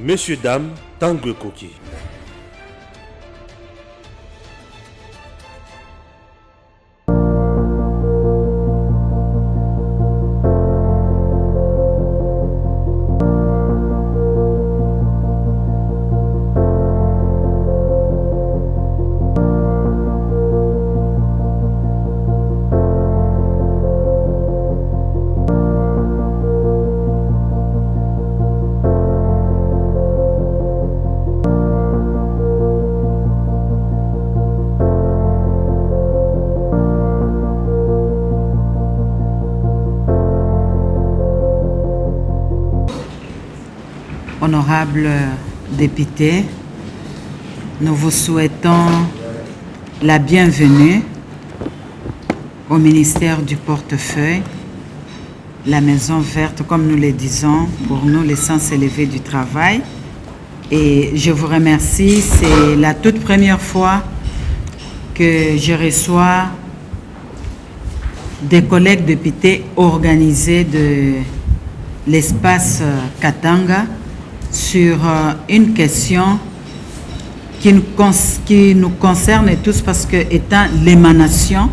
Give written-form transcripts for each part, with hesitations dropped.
Messieurs, dames, Tangue Koki. Honorables députés, nous vous souhaitons la bienvenue au ministère du portefeuille, la maison verte, comme nous le disons, pour nous l'essence élevée du travail. Et je vous remercie, c'est la toute première fois que je reçois des collègues députés organisés de l'espace Katanga sur une question qui nous concerne tous, parce que étant l'émanation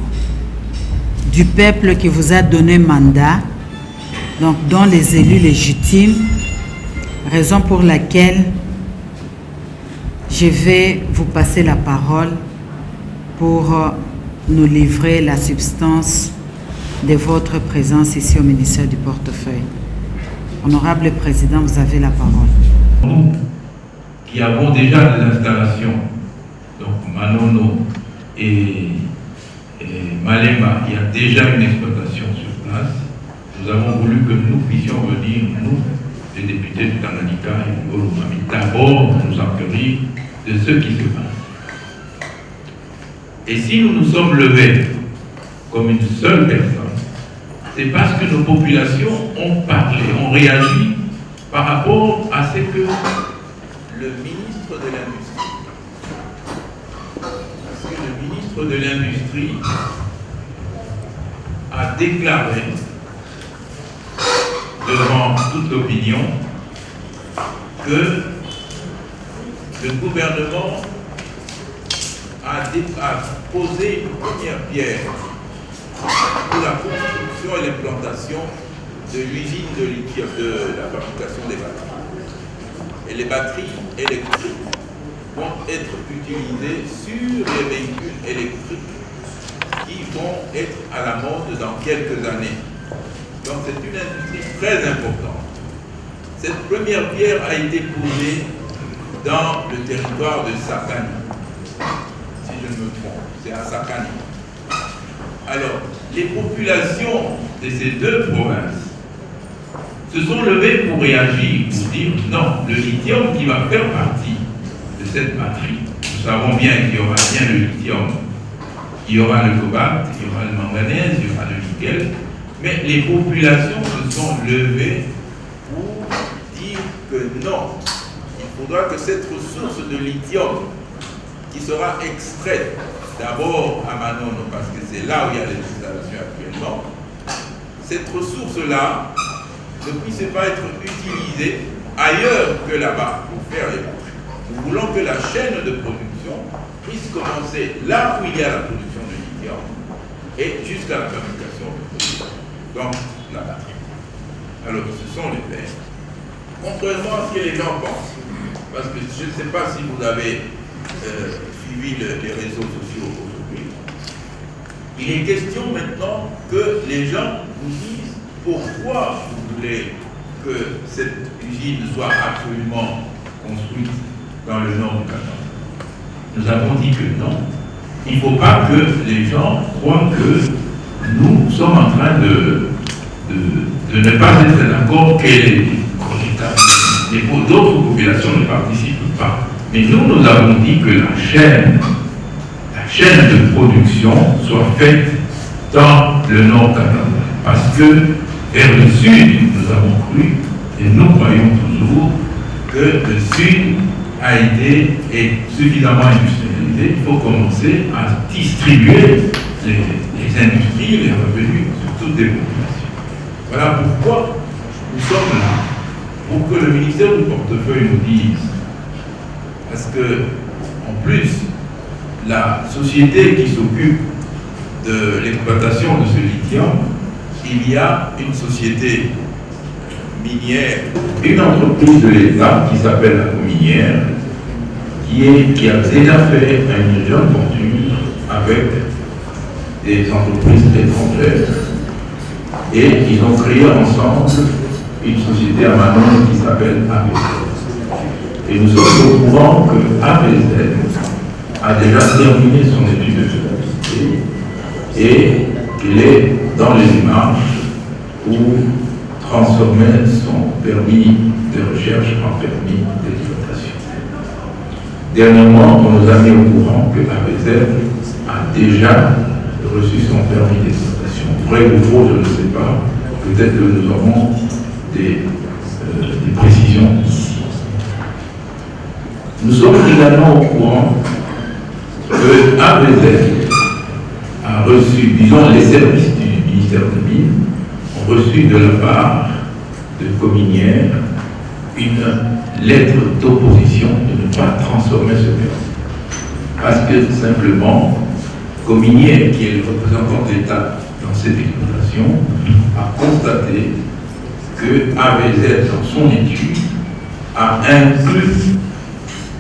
du peuple qui vous a donné mandat, donc dont les élus légitimes, raison pour laquelle je vais vous passer la parole pour nous livrer la substance de votre présence ici au ministère du portefeuille. Honorable Président, vous avez la parole. Nous qui avons déjà des installations, donc Manono et Malema, il y a déjà une exploitation sur place. Nous avons voulu que nous puissions venir, nous, les députés du Tanganyika et du Olomami, d'abord nous enquérir de ce qui se passe. Et si nous nous sommes levés comme une seule personne, c'est parce que nos populations ont parlé, ont réagi par rapport à ce que le ministre de l'Industrie, a déclaré devant toute l'opinion que le gouvernement a posé une première pierre pour la construction et l'implantation de l'usine de lithium, de la fabrication des batteries. Et les batteries électriques vont être utilisées sur les véhicules électriques qui vont être à la mode dans quelques années. Donc c'est une industrie très importante. Cette première pierre a été posée dans le territoire de Sakani. Si je ne me trompe, c'est à Sakani. Alors, les populations de ces deux provinces se sont levées pour réagir, pour dire non, le lithium qui va faire partie de cette batterie, nous savons bien qu'il y aura bien le lithium, il y aura le cobalt, il y aura le manganèse, il y aura le nickel, mais les populations se sont levées pour dire que non, il faudra que cette ressource de lithium qui sera extraite d'abord à Manono, parce que c'est là où il y a les installations actuellement, cette ressource-là ne puisse pas être utilisée ailleurs que là-bas pour faire les batteries. Nous voulons que la chaîne de production puisse commencer là où il y a la production de lithium et jusqu'à la fabrication de produits. Donc, la batterie. Alors, ce sont les verts. Contrairement à ce que les gens pensent, parce que je ne sais pas si vous avez suivi les réseaux sociaux aujourd'hui, il est question maintenant que les gens vous disent pourquoi vous voulez que cette usine soit absolument construite dans le nord du Katanga. Nous avons dit que non. Il ne faut pas que les gens croient que nous sommes en train de ne pas être d'accord que les d'autres populations ne participent pas. Mais nous avons dit que la chaîne de production soit faite dans le nord Katanga. Parce que vers le sud, nous avons cru, et nous croyons toujours, que le sud a été suffisamment industrialisé. Il faut commencer à distribuer les industries, les revenus sur toutes les populations. Voilà pourquoi nous sommes là, pour que le ministère du portefeuille nous dise, parce que, en plus, la société qui s'occupe de l'exploitation de ce lithium, il y a une société minière, une entreprise de l'État qui s'appelle la Cominière, qui a déjà fait une jeune fortune avec des entreprises étrangères, et ils ont créé ensemble une société à Manon qui s'appelle AVZ. Et nous sommes au courant que AVZ a déjà terminé son étude de faisabilité et qu'il est dans les démarches pour transformer son permis de recherche en permis d'exploitation. Dernièrement, on nous a mis au courant que AVZ a déjà reçu son permis d'exploitation. Vrai ou faux, je ne sais pas. Peut-être que nous aurons des précisions ici. Nous sommes également au courant que AVZ a reçu, disons, les services du ministère de Mines ont reçu de la part de Cominière une lettre d'opposition de ne pas transformer ce permis. Parce que simplement, Cominière, qui est le représentant de l'État dans cette exploitation, a constaté que AVZ, dans son étude, a inclus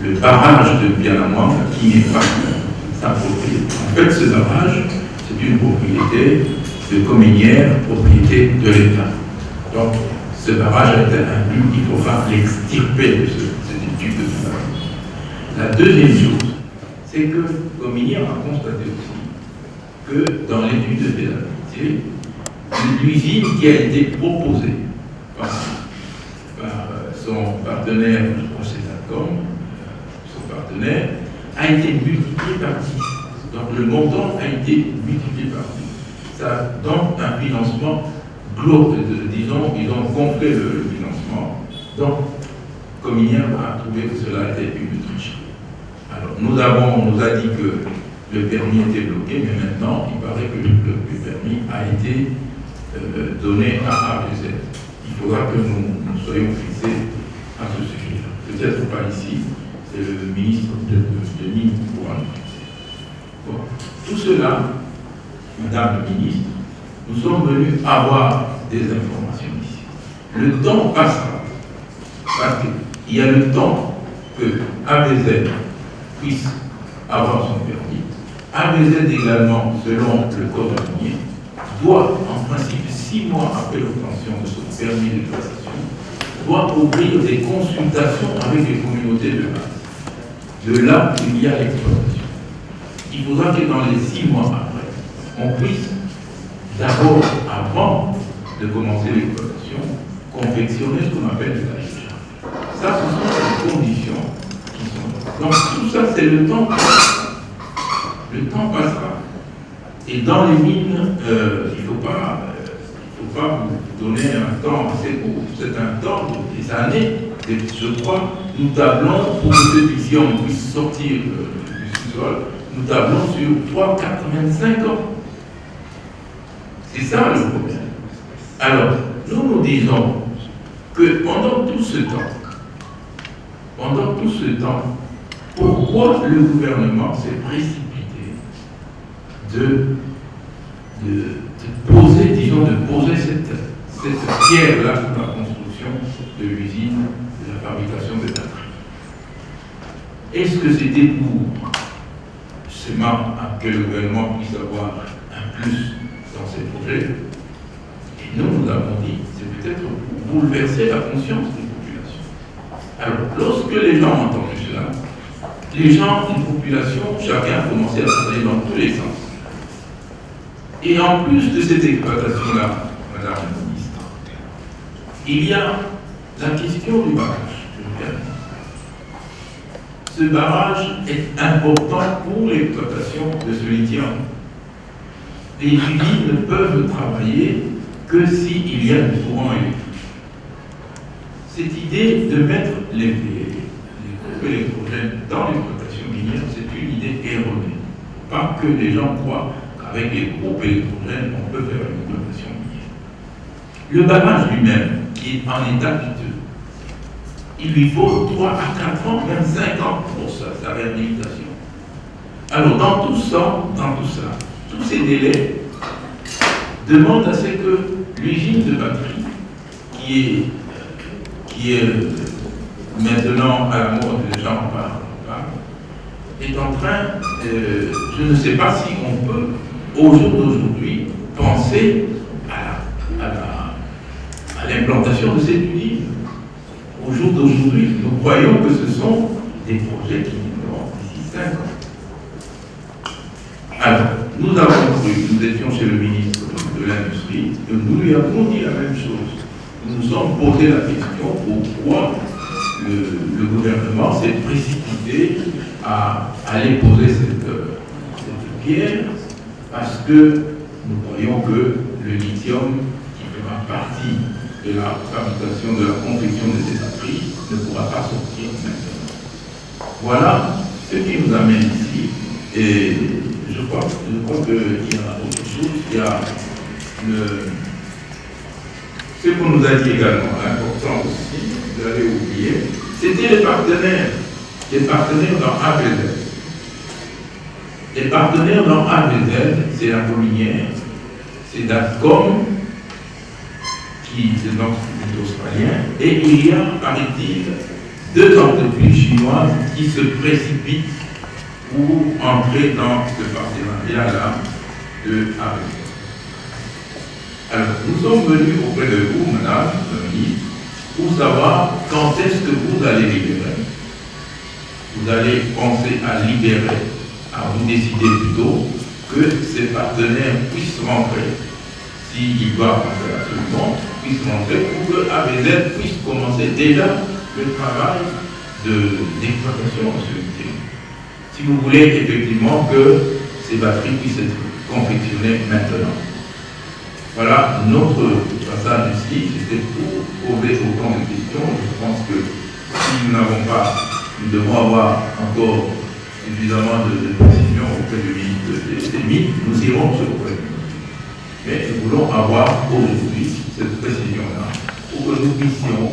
le barrage de Bianamois, qui n'est pas sa propriété. En fait, ce barrage, c'est une propriété de Cominière, propriété de l'État. Donc, ce barrage a été inclus, il faudra l'extirper de cette étude de barrage. La deuxième chose, c'est que Cominière a constaté aussi que dans l'étude de faisabilité, l'usine qui a été proposée par son partenaire, je crois que c'est Acom, son partenaire, a été multiplié par 10. Donc le montant a été multiplié par 10. Ça donne un financement global, disons, ils ont gonflé le financement. Donc, Cominière a trouvé que cela était une tricherie. Alors, on nous a dit que le permis était bloqué, mais maintenant, il paraît que le permis a été donné à AVZ. Il faudra que nous soyons fixés à ce sujet-là. Peut-être pas ici, c'est le ministre de Mines qui pourra nous fixer. Bon. Tout cela, Madame le ministre, nous sommes venus avoir des informations ici. Le temps passera, parce qu'il y a le temps que AVZ puisse avoir son permis. AVZ également, selon le code minier, doit, en principe, 6 mois après l'obtention de son permis d'exploitation, doit ouvrir des consultations avec les communautés de base. De là où il y a l'exploitation. Il faudra que dans les 6 mois après, on puisse d'abord, avant de commencer l'exploitation, confectionner ce qu'on appelle le cahier de charge. Ça, ce sont les conditions qui sont là. Donc tout ça, c'est le temps. Le temps passera. Et dans les mines, il ne faut pas vous donner un temps assez court. C'est un temps des années. Et je crois, nous tablons, pour que cette vision puisse sortir du sous-sol, nous tablons sur 3, 4, 25 ans. C'est ça le problème. Alors, nous disons que pendant tout ce temps, pourquoi le gouvernement s'est précipité de poser cette pierre-là pour la construction de l'usine de la fabrication des batteries? Est-ce que c'était pour seulement que le gouvernement puisse avoir un plus dans ces projets? Et nous avons dit, c'est peut-être pour bouleverser la conscience des populations. Alors, lorsque les gens ont entendu cela, les gens, une population, chacun a commencé à travailler dans tous les sens. Et en plus de cette exploitation-là, Madame la Ministre, il y a la question du barrage. Ce barrage est important pour l'exploitation de ce lithium. Les usines ne peuvent travailler que s'il y a du courant électrique. Cette idée de mettre les groupes électrogènes dans l'exploitation minière, c'est une idée erronée. Pas que les gens croient qu'avec les groupes électrogènes, on peut faire une exploitation minière. Le barrage lui-même, qui est en état piteux, il lui faut 3 à 4 ans, même 5 ans pour sa réhabilitation. Alors dans tout ça, tous ces délais demandent à ce que l'usine de batterie, qui est maintenant à la mode, les gens en parlent, est en train, je ne sais pas si on peut, au jour d'aujourd'hui, penser à l'implantation de cette usine. Au jour d'aujourd'hui, nous croyons que ce sont des projets qui viendront d'ici 5 ans. Alors, nous avons cru, nous étions chez le ministre de l'Industrie, et nous lui avons dit la même chose. Nous nous sommes posé la question pourquoi le gouvernement s'est précipité à aller poser cette pierre, parce que nous croyons que le lithium, qui fera partie de la fabrication, de la confection de ces batteries, ne pourra pas sortir maintenant. Voilà ce qui nous amène ici. Et je crois qu'il y a autre chose. Il y a ce qu'on nous a dit également, important aussi, vous l'avez oublié, c'était les partenaires dans ABZ. Les partenaires dans ABZ, c'est la Cominière, c'est DATCOM, qui est donc australien, et il y a, paraît-il, 2 entreprises chinoises qui se précipitent pour entrer dans ce partenariat-là de ABZ. Alors, nous sommes venus auprès de vous, madame la ministre, pour savoir quand est-ce que vous allez libérer. Vous allez penser à libérer, à vous décider plutôt que ces partenaires puissent rentrer, s'ils doivent rentrer absolument, puissent rentrer pour que ABZ puisse commencer déjà le travail d'exploitation sur le terrain. Si vous voulez effectivement que ces batteries puissent être confectionnées maintenant. Voilà, notre passage ici, c'était pour poser autant de questions. Je pense que si nous n'avons pas, nous devons avoir encore suffisamment de précisions auprès du ministre des Mines, nous irons sur le ministre. Mais nous voulons avoir aujourd'hui cette précision-là pour que nous puissions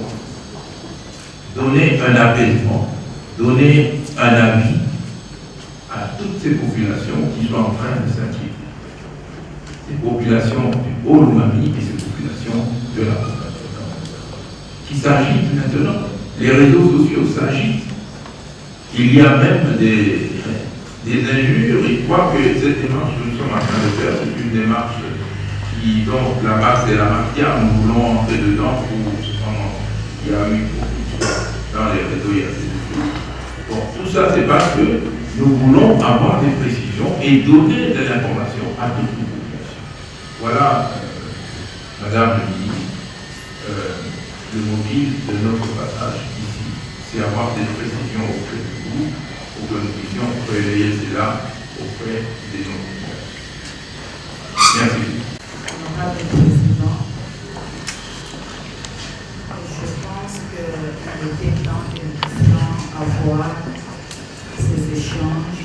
donner un apaisement, donner un avis à toutes ces populations qui sont en train de s'inquiéter. Ces populations du Haut-Lomami et ces populations de la population qui s'agitent maintenant. Les réseaux sociaux s'agitent. Il y a même des injures. Ils croient que cette démarche que nous sommes en train de faire, c'est une démarche qui, donc, là-bas, c'est la mafia. Nous voulons entrer dedans pour il y a eu dans les réseaux, il y a ces choses. Bon, tout ça, c'est parce que nous voulons avoir des précisions et donner de l'information à toutes les populations. Voilà, madame le ministre, le mobile de notre passage ici. C'est avoir des précisions auprès de vous pour que nous puissions relayer cela auprès des non-populations. Merci. Honorable Président, je pense qu'il était temps que nous puissions avoir ces échanges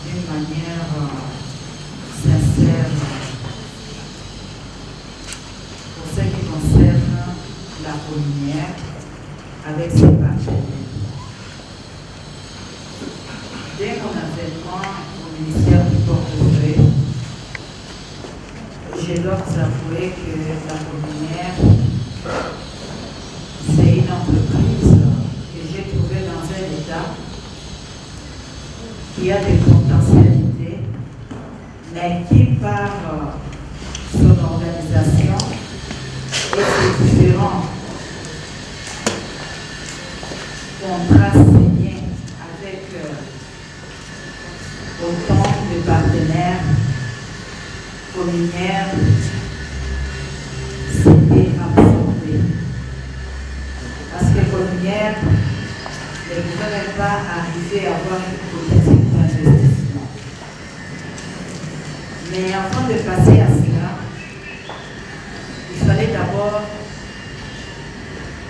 d'une manière sincère pour ce qui concerne la Cominière avec ses partenaires. Dès mon avènement au ministère du Portefeuille, je dois vous avouer que la Cominière, c'est une entreprise que j'ai trouvée dans un état qui a des potentialités, mais qui, par son organisation et ses différents contrats signés avec autant de partenaires communaires, s'était absorbé. Parce que communaire ne pouvait pas arriver à avoir une politique d'investissement. Mais avant de passer à cela, il fallait d'abord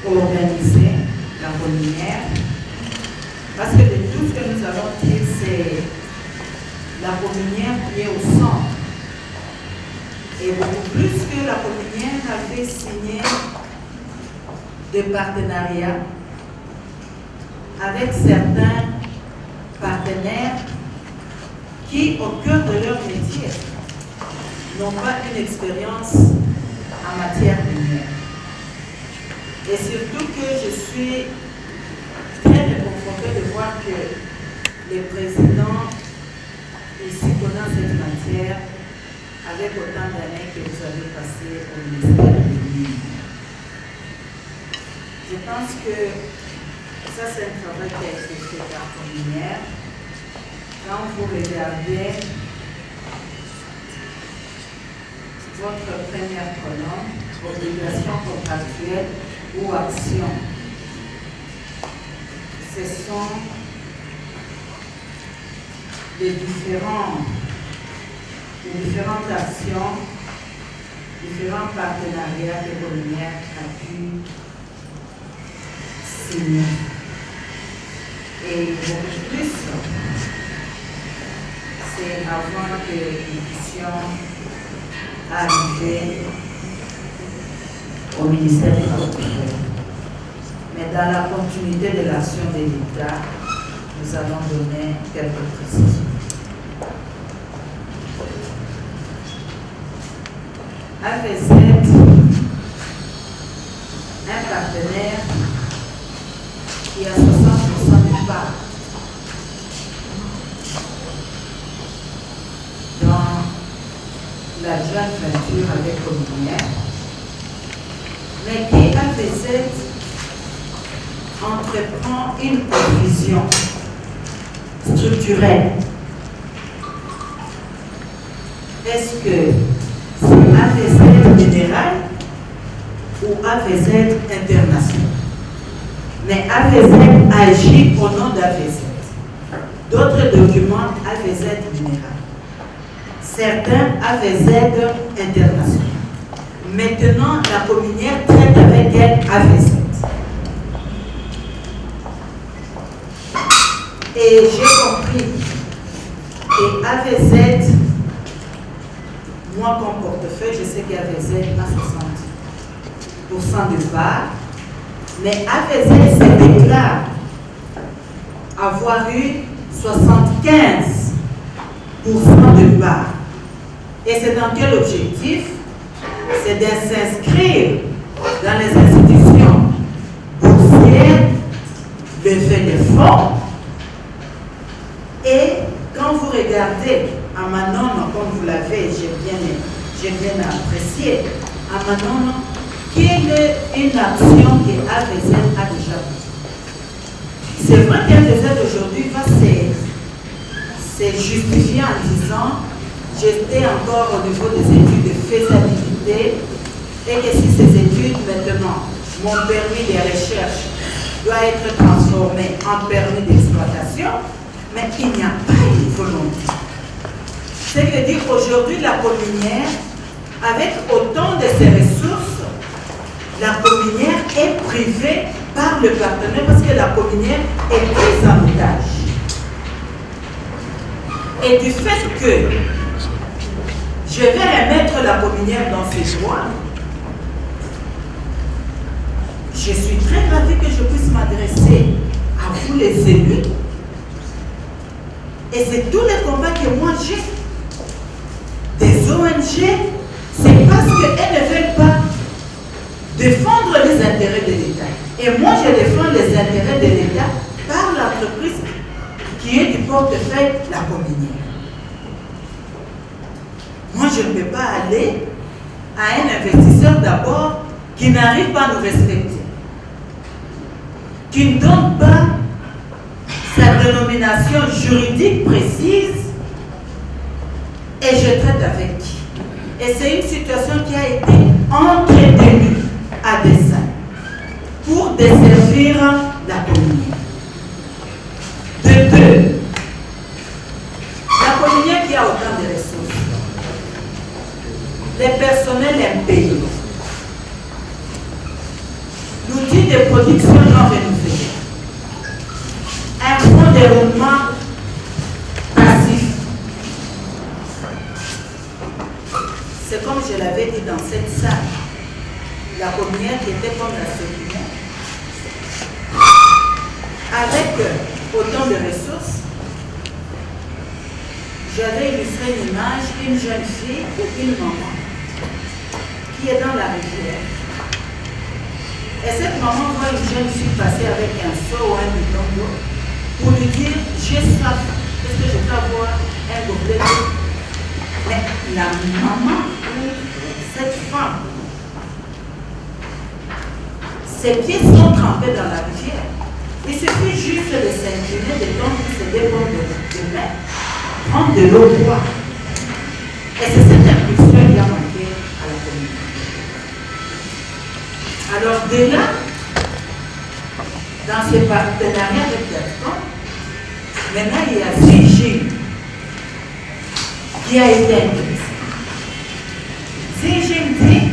organiser la communaire, parce que de tout ce que nous allons dire, c'est la communaire qui est au centre. Et beaucoup plus que la communaire avait signé de partenariat avec certains partenaires qui, au cœur de leur métier, n'ont pas une expérience en matière minière. Et surtout que je suis très réconfortée de voir que les présidents ici connaissent cette matière avec autant d'années que vous avez passé au ministère des Mines. Je pense que ça, c'est un travail qui a été fait par Cominière. Quand vous regardez votre première colonne, obligations contractuelles ou actions, ce sont les différentes actions, différents partenariats que Cominière a pu signer. Et beaucoup plus, c'est avant que nous puissions arriver au ministère des Culture. Mais dans la continuité de l'action de l'État, nous allons donner quelques précisions. AVZ, un partenaire qui a 60% de part dans la joint venture avec Cominière, mais qui AVZ entreprend une provision structurelle. Est-ce que c'est AVZ général ou AVZ international? Mais AVZ agit au nom d'AVZ. D'autres documents AVZ général. Certains AVZ international. Maintenant, la Cominière traite avec elle AVZ. Et j'ai compris que AVZ, moi comme portefeuille, je sais qu'AVZ a 60% de part, mais AVZ se déclare avoir eu 75% de part. Et c'est dans quel objectif? C'est de s'inscrire dans les institutions boursières, lever des fonds. Et quand vous regardez à Manon, comme vous l'avez, j'ai bien apprécié, à Manon, quelle est une action que AVZ a déjà faite? C'est vrai qu'AVZ aujourd'hui va se justifier en disant j'étais encore au niveau des études de faisabilité et que si ces études maintenant m'ont permis des recherches doit être transformé en permis d'exploitation, mais il n'y a pas une volonté. C'est que dire qu'aujourd'hui, la Cominière, avec autant de ses ressources, la Cominière est privée par le partenaire parce que la Cominière est prise en otage. Et du fait que je vais remettre la Cominière dans ses droits, je suis très ravie que je puisse m'adresser à vous les élus. Et c'est tous les combats que moi j'ai. Des ONG, c'est parce qu'elles ne veulent pas défendre les intérêts de l'État. Et moi, je défends les intérêts de l'État par l'entreprise qui est du portefeuille la Cominière. Moi, je ne peux pas aller à un investisseur d'abord qui n'arrive pas à nous respecter, qui ne donne pas sa dénomination juridique précise, et je traite avec qui. Et c'est une situation qui a été entretenue à dessein pour desservir la Cominière. De deux, la Cominière qui a autant de ressources, les personnels impayés, l'outil de production non renouvelé, un fonds de roulement passif. C'est comme je l'avais dit dans cette salle, la Cominière qui était comme la Sécurité, avec autant de ressources, j'avais illustré une image d'une jeune fille ou une maman qui est dans la rivière. Et cette maman voit une jeune fille passer avec un seau ou un bidon d'eau pour lui dire « J'ai soif, est-ce que je peux avoir un gobelet d'eau ?» Mais la maman ou cette femme, ses pieds sont trempés dans la rivière. Il suffit juste de s'incliner, de tendre ses deux pommes de main, prendre de l'eau boire. Et c'est cette impulsion qui a manqué à la communauté. Alors de là, dans ce partenariat avec Gatcon, maintenant il y a CG qui a été intéressé. CG me dit,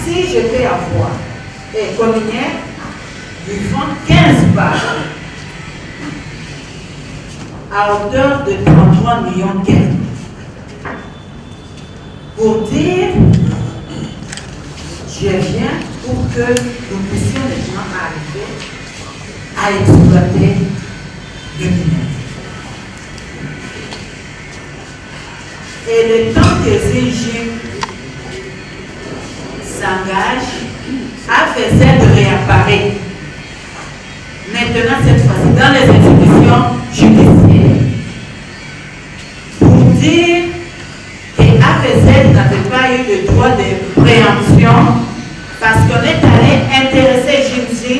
si je vais avoir et communière, lui vend 15 balles à hauteur de 33 millions de gains. Pour dire, je viens pour que nous puissions maintenant arriver à exploiter le minerai. Et le temps que Zéjim s'engage, AFZ réapparaît. Maintenant, cette fois-ci, dans les institutions judiciaires, pour dire que AFZ n'avait pas eu le droit de préemption parce qu'on est allé intéresser Jimzi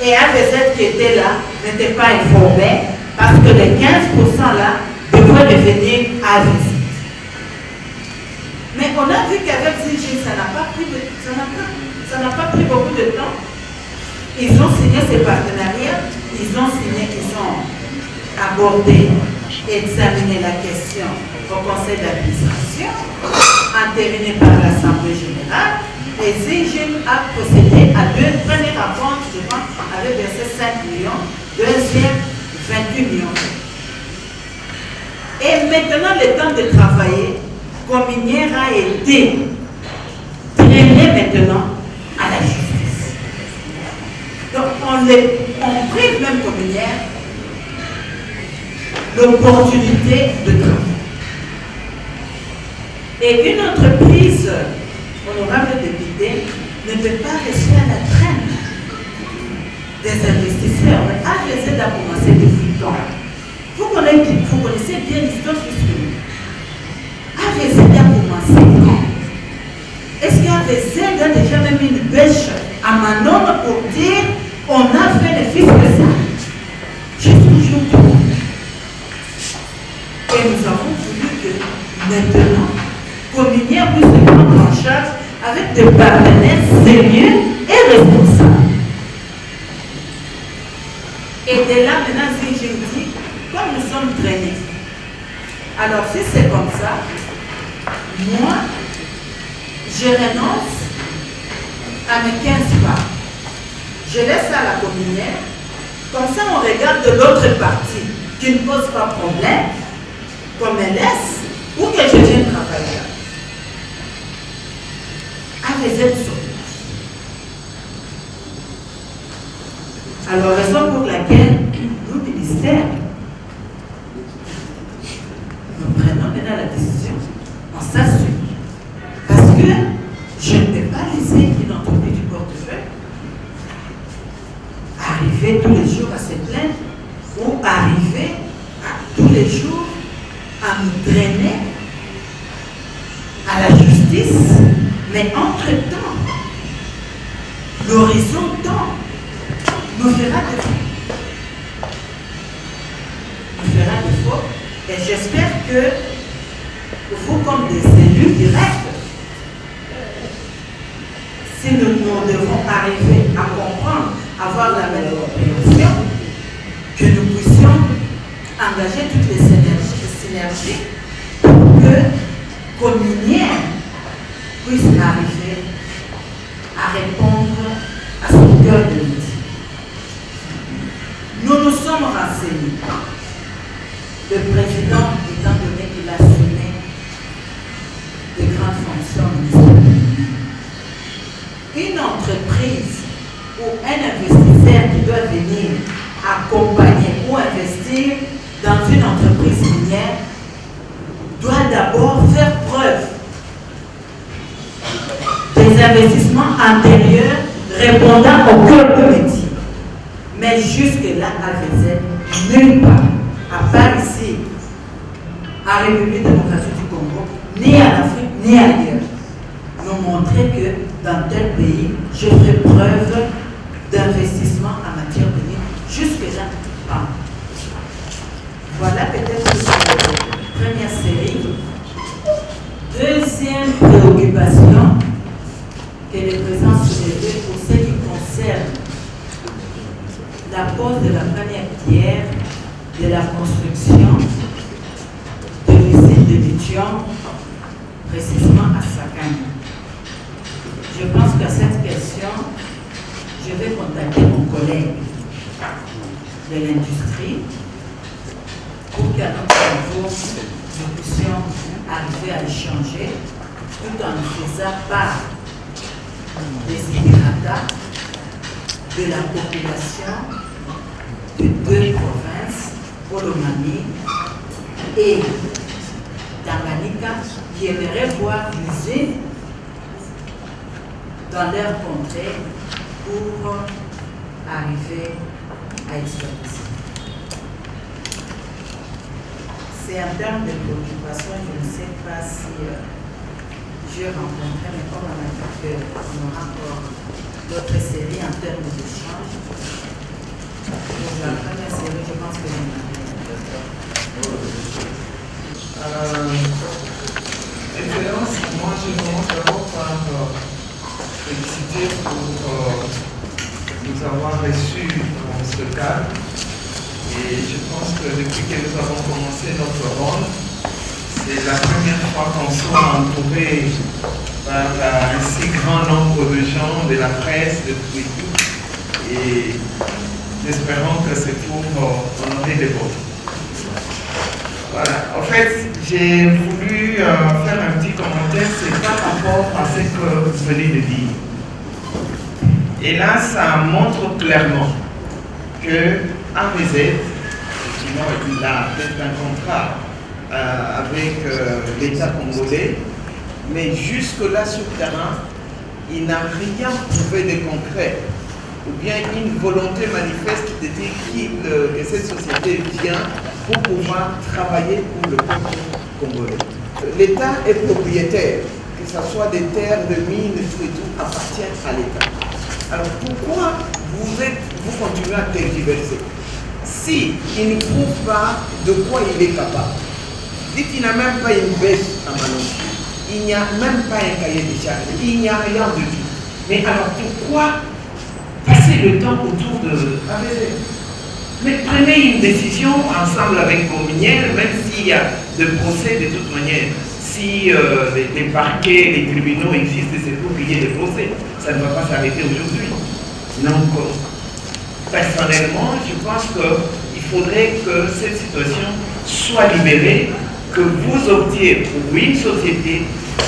et AFZ qui était là n'était pas informé parce que les 15% là devraient revenir à visite. Mais on a vu qu'avec Zéjim, ça n'a pas pris beaucoup de temps. Ils ont signé ces partenariats, ils ont abordé, examiné la question au conseil d'administration, entériné par l'Assemblée générale, et Zéjim a procédé à deux premiers rapports, je pense, avait versé 5 millions, deuxième 28 millions. Et maintenant, le temps de travailler, Cominière a été traîné maintenant à la justice. Donc, on prive même Cominière l'opportunité de travailler. Et une entreprise, honorable député, ne peut pas rester à la traîne des investisseurs. Mais AVZ a commencé depuis quand? Vous connaissez bien l'histoire du film. AVZ a commencé quand? Est-ce qu'AVZ a déjà même une bêche à Manon pour dire on a fait le fils de ça? J'ai toujours dit. Et nous avons voulu que maintenant, Cominière puisse se prendre en charge avec des partenaires sérieux et responsables. Et de là, maintenant, si je me dis, comme nous sommes drainés, alors si c'est comme ça, moi, je renonce à mes 15 parts. Je laisse à la Cominière, comme ça on regarde de l'autre partie qui ne pose pas problème, comme elle laisse, ou que je vienne travailler là. AVZ sauvage. Alors, raison pour laquelle nous, ministère, nous prenons maintenant la décision, on s'assure. Parce que je ne peux pas laisser une entreprise du portefeuille arriver tous les jours à se plaindre ou arriver tous les jours à nous drainer à la justice. Mais entre-temps, l'horizon temps nous fera défaut. Nous fera défaut. Et j'espère que vous, comme des élus directs, si nous devons arriver à comprendre, avoir la même compréhension, que nous puissions engager toutes les synergies pour que Cominière puisse arriver à répondre à son cœur de métier. Nous nous sommes renseignés. Le président, étant donné qu'il a assumé de grandes fonctions ministérielles, une entreprise ou un investisseur qui doit venir accompagner ou investir dans une entreprise minière doit d'abord faire preuve des investissements antérieurs répondant au cœur du métier. Mais jusque-là, AVZ, nulle part, à part ici, en République démocratique du Congo, ni en Afrique, ni ailleurs, nous montrer que dans tel pays, je ferai preuve d'investissement en matière de mine. Jusque-là, pas. Voilà peut-être la première série. Deuxième préoccupation que le président soulevait pour ce qui concerne la pose de la première pierre de la construction de l'usine de lithium, précisément à Sakane. Je pense qu'à cette question, je vais contacter mon collègue de l'industrie pour qu'à notre niveau, nous puissions arriver à échanger tout en faisant part des idératas de la population de deux provinces, Olomami et Tanganyika, qui aimeraient voir l'usine dans leur contrée pour arriver à exploiter. C'est en termes de préoccupation, je ne sais pas si j'ai rencontré, mais comme on a dit qu'on aura encore d'autres séries en termes d'échange. Donc la première série, je pense que j'en Excellence, moi je commence d'abord par féliciter pour nous avoir reçus dans ce cadre. Et je pense que depuis que nous avons commencé notre rôle, c'est la première fois qu'on soit entouré par un si grand nombre de gens, de la presse, de tout et tout. Et espérons que c'est pour honorer les vôtres. Voilà. En fait, j'ai voulu faire un petit commentaire, c'est par rapport à ce que vous venez de dire. Et là, ça montre clairement que AVZ, il a peut-être un contrat avec l'État congolais, mais jusque-là sur le terrain, il n'a rien trouvé de concret, ou bien une volonté manifeste de dire que cette société vient pour pouvoir travailler pour le peuple congolais. L'État est propriétaire, que ce soit des terres, de mines, tout et tout, appartient à l'État. Alors pourquoi vous continuez à tergiverser? Si il ne prouve pas de quoi il est capable, dites qu'il n'a même pas une bêche à Manon, il n'y a même pas un cahier de charge, il n'y a rien du tout. Mais alors pourquoi passer le temps autour de AVZ? Mais prenez une décision ensemble avec vos minières, même s'il y a de procès de toute manière. Si les parquets, les tribunaux existent, c'est pour qu'il y ait des procès. Ça ne va pas s'arrêter aujourd'hui. Donc, personnellement, je pense qu'il faudrait que cette situation soit libérée, que vous optiez pour une société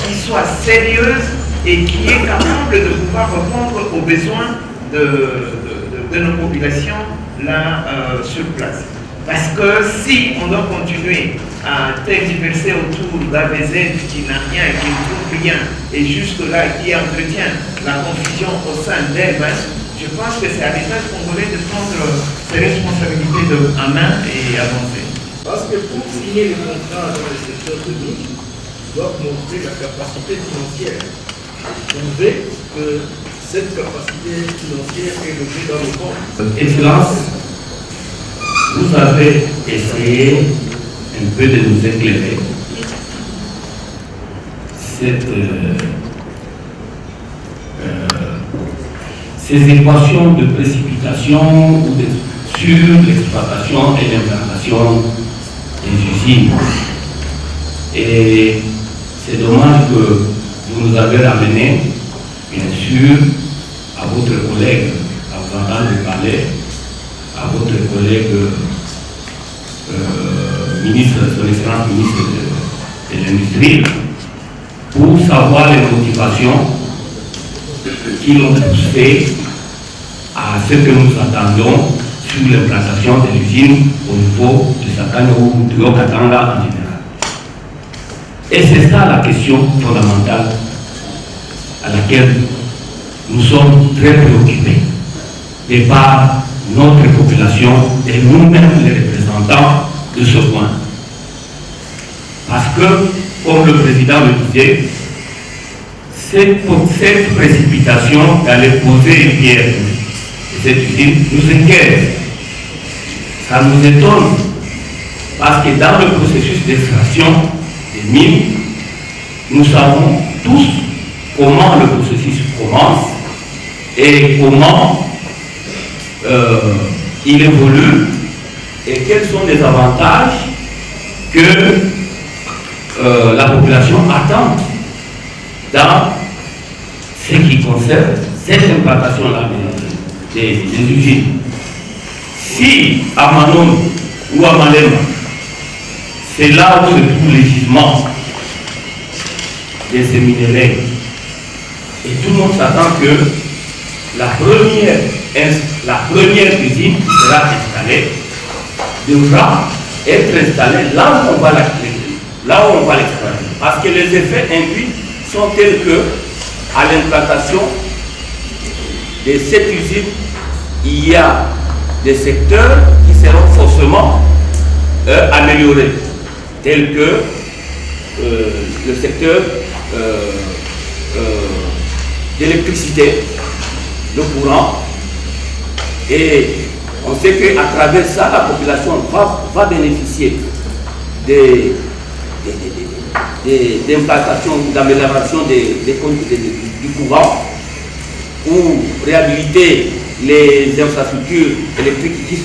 qui soit sérieuse et qui est capable de pouvoir répondre aux besoins de nos populations là sur place. Parce que si on doit continuer à tergiverser autour d'AVZ qui n'a rien, qui ne trouve rien, et jusque-là qui entretient la confusion au sein d'elle-même, je pense que c'est à l'État congolais de prendre ses responsabilités en main et avancer. Parce que pour signer le contrat dans le secteur public, ils doivent montrer la capacité financière. Prouver que cette capacité financière est logée dans le compte. Excellence, vous avez essayé un peu de nous éclairer. Ces équations de précipitation sur l'exploitation et l'implantation des usines. Et c'est dommage que vous nous avez ramené, bien sûr, à votre collègue, à vous entendre parler, à votre collègue ministre, son excellence ministre de l'Industrie, pour savoir les motivations qui l'ont poussé à ce que nous attendons sur l'implantation de l'usine au niveau de Sakane ou de Haut-Katanga en général. Et c'est ça la question fondamentale à laquelle nous sommes très préoccupés, de par notre population et nous-mêmes les représentants de ce point. Parce que, comme le président le disait, cette précipitation d'aller poser une pierre de cette usine nous inquiète. Ça nous étonne, parce que dans le processus d'extraction des mines, nous savons tous comment le processus commence et comment il évolue et quels sont les avantages que la population attend dans ce qui concerne cette implantation-là des usines. Si à Manon ou à Malema, c'est là où se trouve les gisements de ces minéraux, et tout le monde s'attend que la première usine qui sera installée devra être installée là où on va l'exploiter. Parce que les effets induits sont tels que, à l'implantation de cette usine, il y a des secteurs qui seront forcément améliorés, tels que le secteur d'électricité, le courant, et on sait qu'à travers ça, la population va bénéficier d'implantation, d'amélioration du courant, ou réhabiliter les infrastructures électriques qui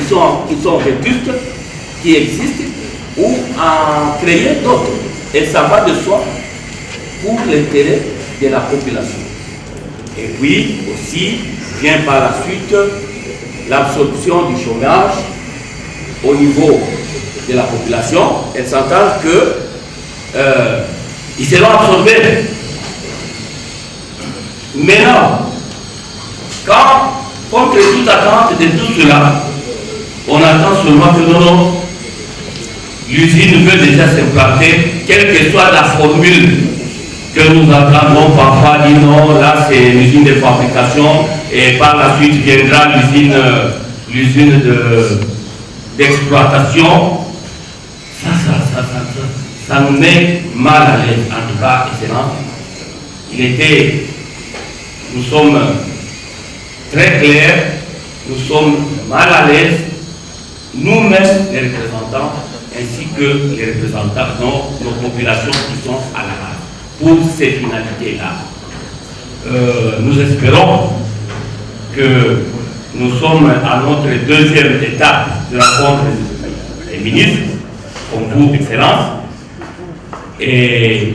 sont vétustes, qui existent, ou en créer d'autres. Et ça va de soi pour l'intérêt de la population. Et puis aussi vient par la suite l'absorption du chômage au niveau de la population. Elle s'entend qu'ils seront absorbés. Maintenant, quand, contre toute attente de tout cela, on attend seulement que non, l'usine veut déjà s'implanter, quelle que soit la formule que nous entendons parfois dire non, là c'est l'usine de fabrication et par la suite viendra l'usine d'exploitation. Ça nous met mal à l'aise, en tout cas, excellent. Nous sommes très clairs, nous sommes mal à l'aise, nous-mêmes les représentants, ainsi que les représentants de nos populations qui sont à la base. Pour ces finalités-là, nous espérons que nous sommes à notre deuxième étape de rencontre des ministres, comme vous, Excellence, et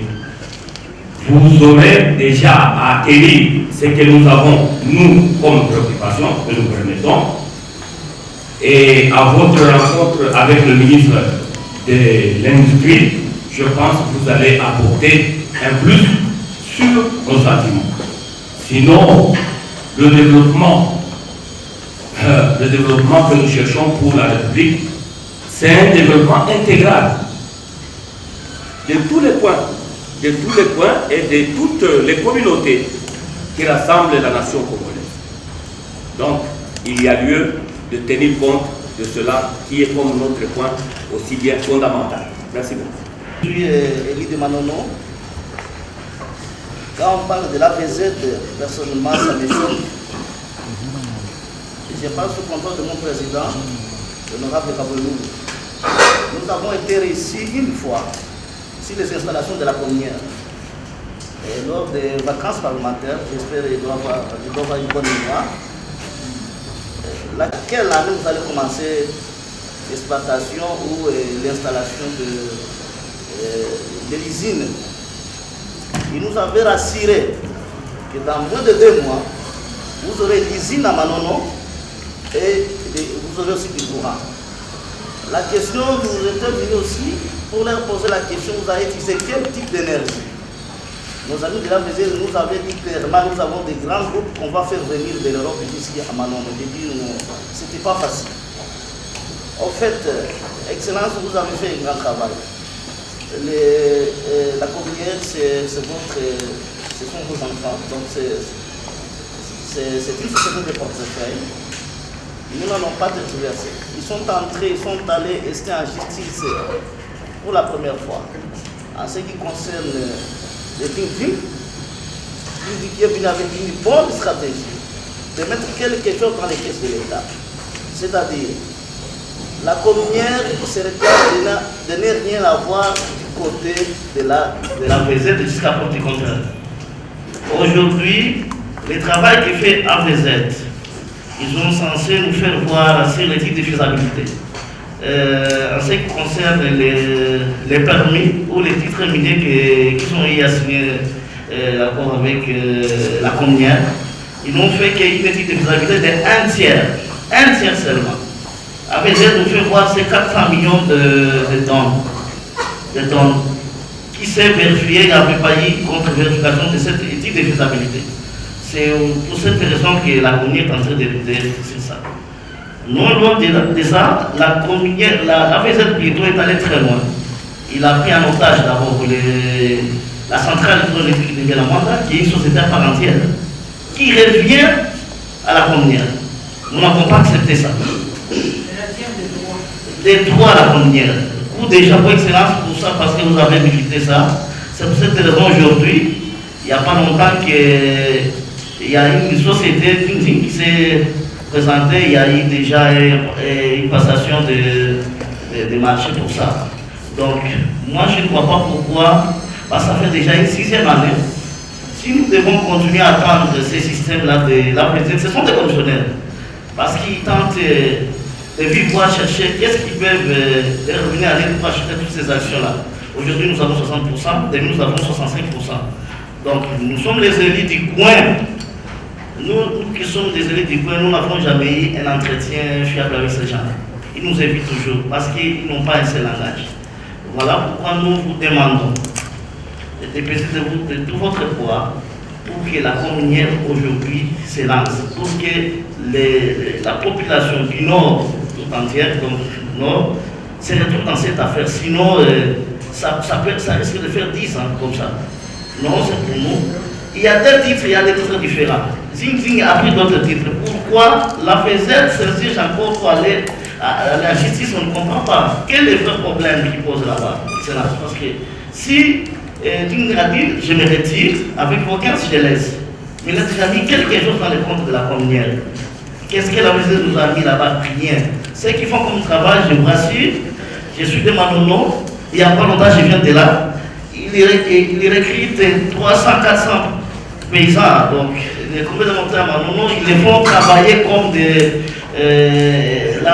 vous aurez déjà acquis ce que nous avons, nous, comme préoccupation, que nous permettons, et à votre rencontre avec le ministre de l'Industrie, je pense que vous allez apporter un plus sur nos sentiments. Sinon, le développement que nous cherchons pour la République, c'est un développement intégral de tous les points et de toutes les communautés qui rassemblent la nation congolaise. Donc, il y a lieu de tenir compte de cela qui est comme notre point aussi bien fondamental. Merci beaucoup. Je suis Élie de Manono. Quand on parle de la VZ, personnellement, ça me choque. Je parle sous contrôle de mon président, l'honorable Kabolou. Nous avons été réussis une fois sur les installations de la première. Et lors des vacances parlementaires, j'espère qu'il doit avoir une bonne mémoire. Laquelle année vous allez commencer l'exploitation ou l'installation de l'usine? Il nous avait rassuré que dans moins de 2 mois, vous aurez l'usine à Manono et vous aurez aussi du courant. La question, nous étions venus aussi pour leur poser la question, vous avez utilisé quel type d'énergie? Nos amis de la VZ nous avaient dit clairement, nous avons des grands groupes qu'on va faire venir de l'Europe jusqu'à Manon. Au début, ce n'était pas facile. En fait, Excellence, vous avez fait un grand travail. La communière, ce sont vos enfants, donc c'est une société de portefeuille. Nous n'allons pas tergiverser. Ils sont entrés, ils sont allés rester en justice pour la première fois. En ce qui concerne les Ding qui est venu avec une bonne stratégie de mettre quelque chose dans les caisses de l'État. C'est-à-dire, la communière serait de ne rien avoir du côté de la AVZ jusqu'à preuve du contraire. Aujourd'hui, le travail qui fait AVZ, ils sont censés nous faire voir sur les titres de faisabilité. En ce qui concerne les permis ou les titres miniers qui sont assignés l'accord avec la communière, ils n'ont fait qu'une étude de faisabilité de 1 tiers seulement. AVZ nous fait voir ces 400 millions de tonnes qui s'est vérifié et a préparé contre vérification de cette étude de faisabilité. C'est pour cette raison que la communière est en train de sur ça. Non loin de ça, la VZ Pietro est allé très loin. Il a pris en otage d'abord la centrale hydroélectrique de Belamanda, qui est une société à part entière, qui revient à la communière. Nous n'avons pas accepté ça. Des droits à la communière. Ou déjà pour Excellence pour ça, parce que vous avez milité ça. C'est pour cette raison aujourd'hui, il n'y a pas longtemps qu'il y a une société qui s'est présentée, il y a eu déjà une passation de marché pour ça. Donc, moi je ne vois pas pourquoi, parce que ça fait déjà une 6e année. Si nous devons continuer à attendre ces systèmes-là de la présidence, ce sont des commissionnaires. Parce qu'ils tentent de vivre à chercher qu'est-ce qu'ils peuvent revenir à l'aide pour acheter toutes ces actions-là. Aujourd'hui, nous avons 60%, demain, nous avons 65%. Donc, nous sommes les élus du coin. Nous qui sommes des élus du coin, nous n'avons jamais eu un entretien fiable avec ces gens. Ils nous évitent toujours parce qu'ils n'ont pas un seul langage. Voilà pourquoi nous vous demandons de peser de tout votre poids pour que la communière aujourd'hui se lance, pour que la population du Nord tout entière, donc du Nord, se retrouve dans cette affaire. Sinon, ça risque de faire 10 ans comme ça. Non, c'est pour nous. Il y a des titres, il y a des titres différents. Zing Zing a pris d'autres titres. Pourquoi la FESEL s'exige encore pour aller à la justice? On ne comprend pas. Quel est le vrai problème qui pose là-bas? Parce que si Zing a dit, je me retire, avec aucun si je laisse. Mais il a déjà mis quelque chose dans les comptes de la communière. Qu'est-ce que la FESEL nous a mis là-bas? Rien. Ceux qui font comme travail, je vous rassure, je suis de Manono, il n'y a pas longtemps, je viens de là. Il recrute 300, 400 paysans, donc les communes de montagne à Manono, ils les font travailler comme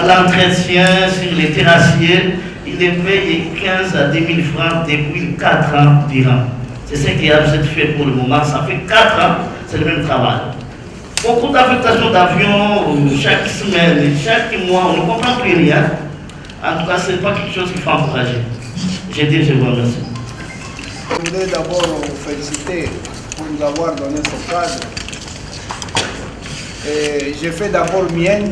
l'entretien sur les terrassiers. Ils les payent 15 à 10 000 francs depuis 4 ans durant. C'est ce qui a fait pour le moment. Ça fait 4 ans, c'est le même travail. Beaucoup d'affectations d'avions chaque semaine, chaque mois, on ne comprend plus rien. En tout cas, ce n'est pas quelque chose qu'il faut encourager. Je dis, je vous remercie. Je voudrais d'abord vous féliciter pour nous avoir donné ce cadre. J'ai fait d'abord mienne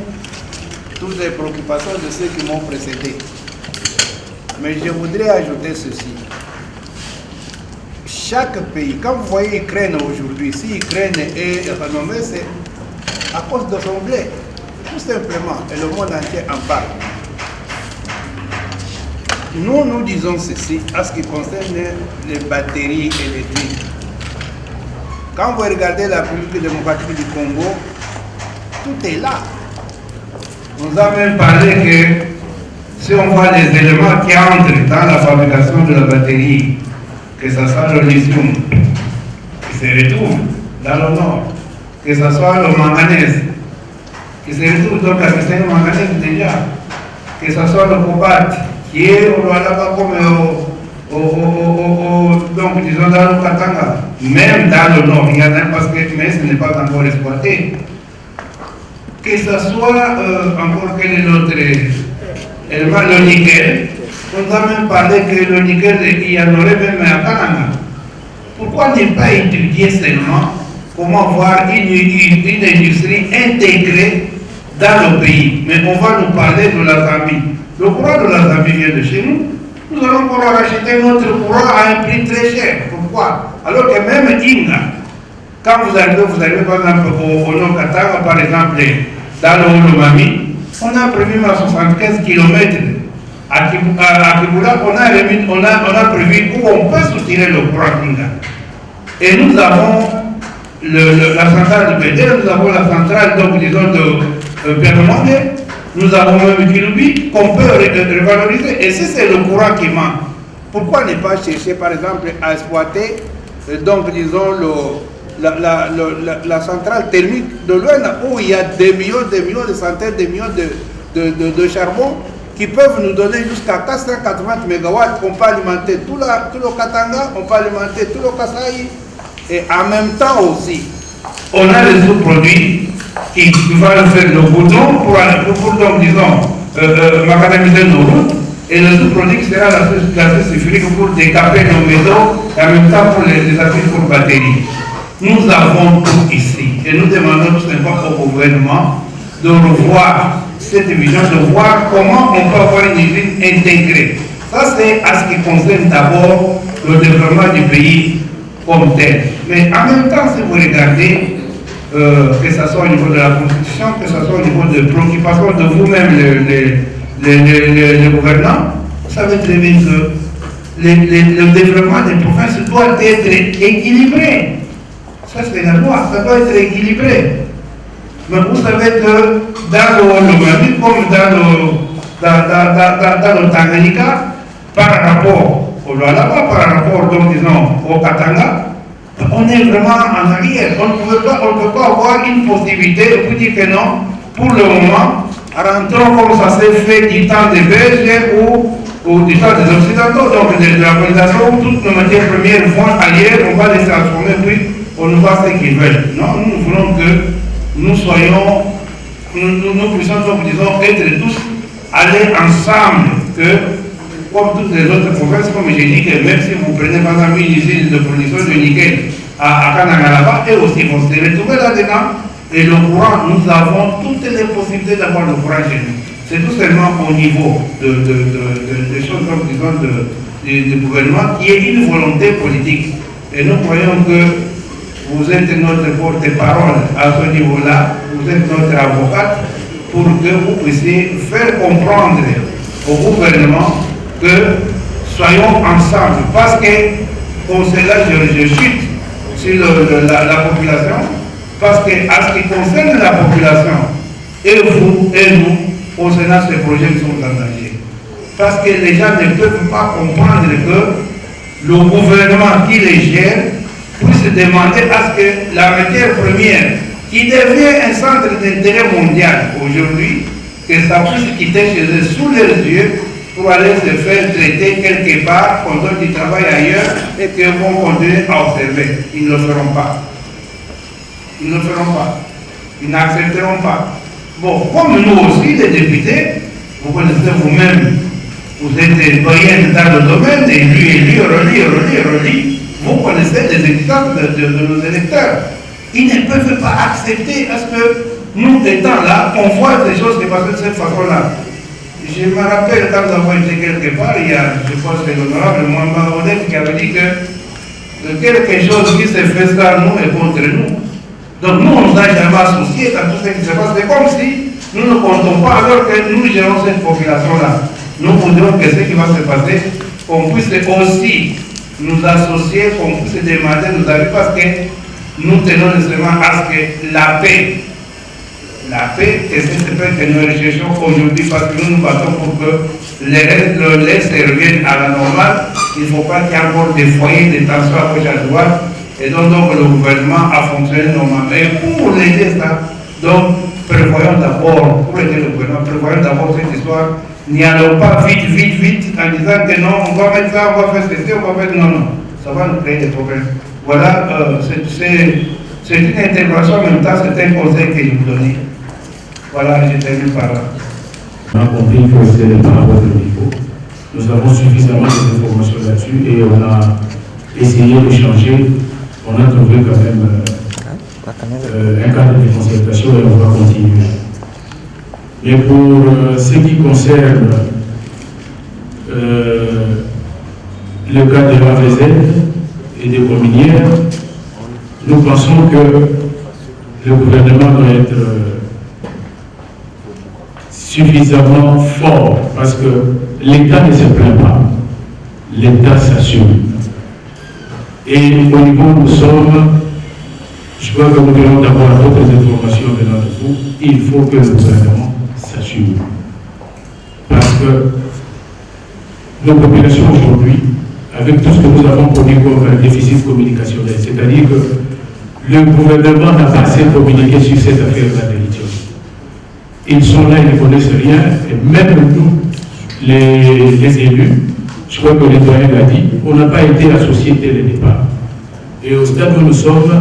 toutes les préoccupations de ceux qui m'ont précédé. Mais je voudrais ajouter ceci. Chaque pays, quand vous voyez l'Ukraine aujourd'hui, si l'Ukraine est renommée, c'est à cause de son blé. Tout simplement, et le monde entier en parle. Nous disons ceci à ce qui concerne les batteries électriques. Quand vous regardez la République démocratique du Congo, tout est là. On nous a même parlé que si on voit les éléments qui entrent dans la fabrication de la batterie, que ce soit le lithium qui se retrouve dans le nord, que ce soit le manganèse qui se retrouve donc à le manganèse déjà, que ce soit le cobalt qui est là-bas comme donc disons dans le Katanga, même dans le nord, il y en a parce que mais ce n'est pas encore exploité. Que ce soit encore quel est l'autre élément, le nickel, on a même parlé que le nickel, il y en aurait même à Kananga. Pourquoi ne pas étudier seulement comment voir une industrie intégrée dans le pays? Mais on va nous parler de la Zambie. Le courant de la Zambie vient de chez nous. Nous allons pouvoir acheter notre courant à un prix très cher. Pourquoi? Alors que même Inga, quand vous arrivez par exemple au Nord Katanga, par exemple, dans le Olomami, on a prévu à 75 km. À Kibula, on a prévu où on peut soutirer le courant Inga. Et nous avons la centrale de Bédé, nous avons la centrale donc, disons, de Permonde, nous avons même Kilubi qu'on peut revaloriser. Et si c'est le courant qui manque, pourquoi ne pas chercher par exemple à exploiter donc disons la centrale thermique de Luena où il y a des millions, des centaines de millions de charbon qui peuvent nous donner jusqu'à 480 MW. On peut alimenter tout le Katanga, on peut alimenter tout le Kasaï. Et en même temps aussi, on a des sous-produits qui vont faire le bouton pour donc, disons, macadamiser nos routes. Et le sous-produit qui sera la source sulfurique pour décaper nos métaux et en même temps pour les appuis pour batteries. Nous avons tout ici. Et nous demandons tout simplement au gouvernement de revoir cette vision, de voir comment on peut avoir une usine intégrée. Ça, c'est à ce qui concerne d'abord le développement du pays comme tel. Mais en même temps, si vous regardez, que ce soit au niveau de la Constitution, que ce soit au niveau de préoccupation de vous-même, les gouvernants, vous savez très bien que le développement des provinces doit être équilibré. Ça, c'est la loi, ça doit être équilibré. Mais vous savez que dans le Olomami, comme dans le Tanganyika, par rapport au Lualaba, par rapport, donc, disons, au Katanga, on est vraiment en arrière. On ne peut pas avoir une possibilité de vous dire que non, pour le moment, rentrons comme ça s'est fait du temps des Belges ou du temps des Occidentaux, donc de la colonisation où toutes nos matières premières vont ailleurs, on va les transformer, puis on nous voit ce qu'ils veulent. Non, nous voulons que nous soyons, nous puissions, donc, disons, être tous aller ensemble, que comme toutes les autres provinces, comme j'ai dit, que même si vous prenez par exemple une usine de production de nickel à Kanangalaba, et aussi vont se retrouver là-dedans. Et le courant, nous avons toutes les possibilités d'avoir le courant chez nous. C'est tout seulement au niveau des choses, comme disons, du gouvernement, qui est une volonté politique. Et nous croyons que vous êtes notre porte-parole à ce niveau-là, vous êtes notre avocate, pour que vous puissiez faire comprendre au gouvernement que soyons ensemble. Parce que, pour cela, je chute sur la population, parce que, à ce qui concerne la population, et vous et nous, concernant ces projets qui sont en danger. Parce que les gens ne peuvent pas comprendre que le gouvernement qui les gère puisse demander à ce que la matière première, qui devient un centre d'intérêt mondial aujourd'hui, que ça puisse quitter chez eux sous leurs yeux pour aller se faire traiter quelque part, qu'on donne du travail ailleurs et qu'ils vont continuer à observer. Ils ne le feront pas. Ils ne le feront pas. Ils n'accepteront pas. Bon, comme nous aussi, les députés, vous connaissez vous-même, vous êtes doyen dans le domaine, et lui, relis, vous connaissez les exigences de nos électeurs. Ils ne peuvent pas accepter parce que nous, étant là, on voit des choses qui passent de cette façon-là. Je me rappelle quand nous avons été quelque part, il y a, je pense que l'honorable Mwamba Odette qui avait dit que quelque chose qui se fait ça, nous et contre nous. Donc nous, on ne nous a jamais associés à tout ce qui se passe. C'est comme si nous ne comptons pas alors que nous gérons cette population-là. Nous voudrions que ce qui va se passer, qu'on puisse aussi nous associer, qu'on puisse demander nos avis, parce que nous tenons nécessairement à ce que la paix, et c'est ce que nous recherchons aujourd'hui, parce que nous nous battons pour que l'Est revienne à la normale. Il ne faut pas qu'il y ait encore des foyers de tension à gauche à droite. Et donc le gouvernement a fonctionné normalement. Et pour l'aider ça, donc prévoyons d'abord, pour aider le gouvernement, prévoyons d'abord cette histoire. N'y allons pas vite, en disant que non, on va mettre ça, on va faire ceci, on va faire... Non, ça va nous créer des problèmes. Voilà, c'est une intervention, en même temps, c'est un conseil que je vous donnais. Voilà, je termine par là. On a compris que c'était pas à votre niveau. Nous avons suffisamment d'informations là-dessus et on a essayé de changer, on a trouvé quand même un cadre de concertation et on va continuer. Mais pour ce qui concerne le cas de l'AVZ et des communières, nous pensons que le gouvernement doit être suffisamment fort parce que l'État ne se plaint pas, l'État s'assume. Et au niveau où nous sommes, je crois que nous devons avoir d'autres informations venant de vous, il faut que le gouvernement s'assume. Parce que nos populations aujourd'hui, avec tout ce que nous avons connu comme un déficit communicationnel, c'est-à-dire que le gouvernement n'a pas assez communiqué sur cette affaire-là de lithium. Ils sont là, ils ne connaissent rien, et même nous, les élus, je crois que le doyen l'a dit, on n'a pas été associés dès le départ. Et au stade où nous sommes,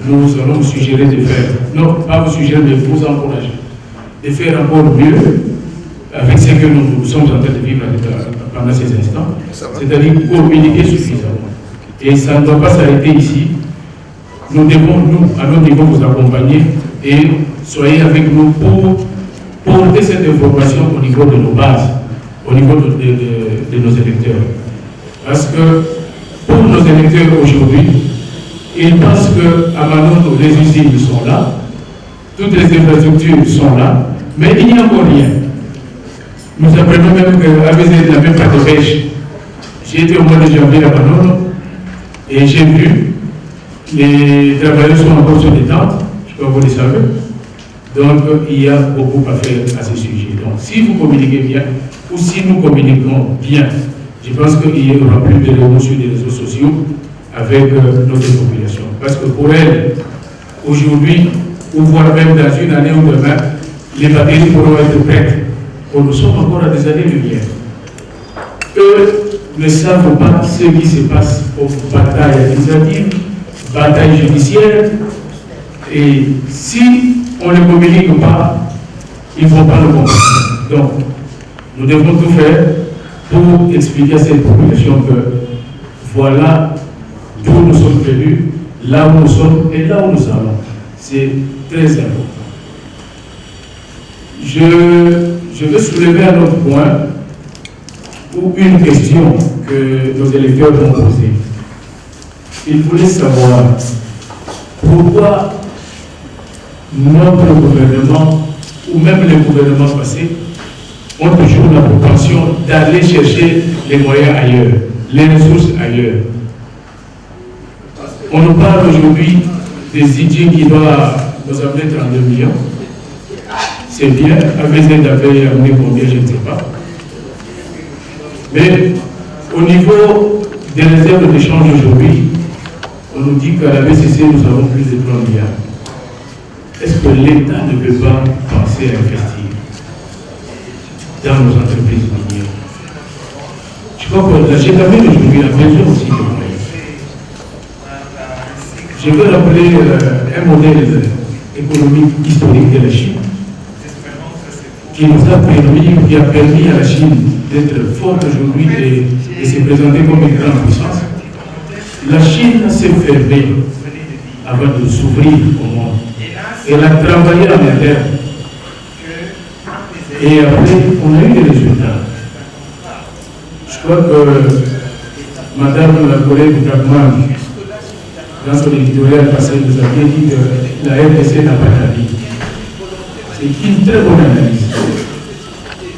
nous allons vous suggérer de faire, non pas vous suggérer, mais vous encourager, de faire encore mieux avec ce que nous sommes en train de vivre pendant ces instants, c'est-à-dire communiquer suffisamment. Et ça ne doit pas s'arrêter ici. Nous devons, nous, à notre niveau, vous accompagner et soyez avec nous pour porter cette information au niveau de nos bases, au niveau de nos électeurs. Parce que pour nos électeurs aujourd'hui, ils pensent qu'à Manono, les usines sont là, toutes les infrastructures sont là, mais il n'y a encore rien. Nous apprenons même qu'AVZ n'a même pas de pêche. J'ai été au mois de janvier à Manono et j'ai vu les travailleurs sont encore sur des tentes, je crois que vous le savez. Donc il y a beaucoup à faire à ce sujet. Donc si vous communiquez bien, ou si nous communiquons bien, je pense qu'il y aura plus de réunions sur les réseaux sociaux avec notre population. Parce que pour elle, aujourd'hui, ou voire même dans une année ou demain, les batteries pourront être prêtes. Nous sommes encore à des années-lumière. Eux ne savent pas ce qui se passe aux batailles administratives, batailles judiciaires, et si on ne communique pas, ils ne vont pas le comprendre. Donc, nous devons tout faire pour expliquer à cette population que voilà d'où nous sommes venus, là où nous sommes et là où nous allons. C'est très important. Je veux soulever un autre point ou une question que nos électeurs ont posée. Ils voulaient savoir pourquoi notre gouvernement, ou même les gouvernements passés, ont toujours la propension d'aller chercher les moyens ailleurs, les ressources ailleurs. On nous parle aujourd'hui des idées qui doivent nous amener 32 millions. C'est bien, AVZ avait amené combien, je ne sais pas. Mais au niveau des réserves d'échange aujourd'hui, on nous dit qu'à la BCC, nous avons plus de 3 milliards. Est-ce que l'État ne peut pas penser à investir dans nos entreprises minières? Je crois que la GKM aujourd'hui a besoin aussi de moyens. Je veux rappeler un modèle économique historique de la Chine qui nous a permis, qui a permis à la Chine d'être forte aujourd'hui et de se présenter comme une grande puissance. La Chine s'est fermée avant de s'ouvrir au monde. Elle a travaillé en interne. Et après, on a eu des résultats. Je crois que Madame la collègue Gagman, dans son éditorial passé, nous avait dit que la RDC n'a pas d'avis. C'est une très bonne analyse.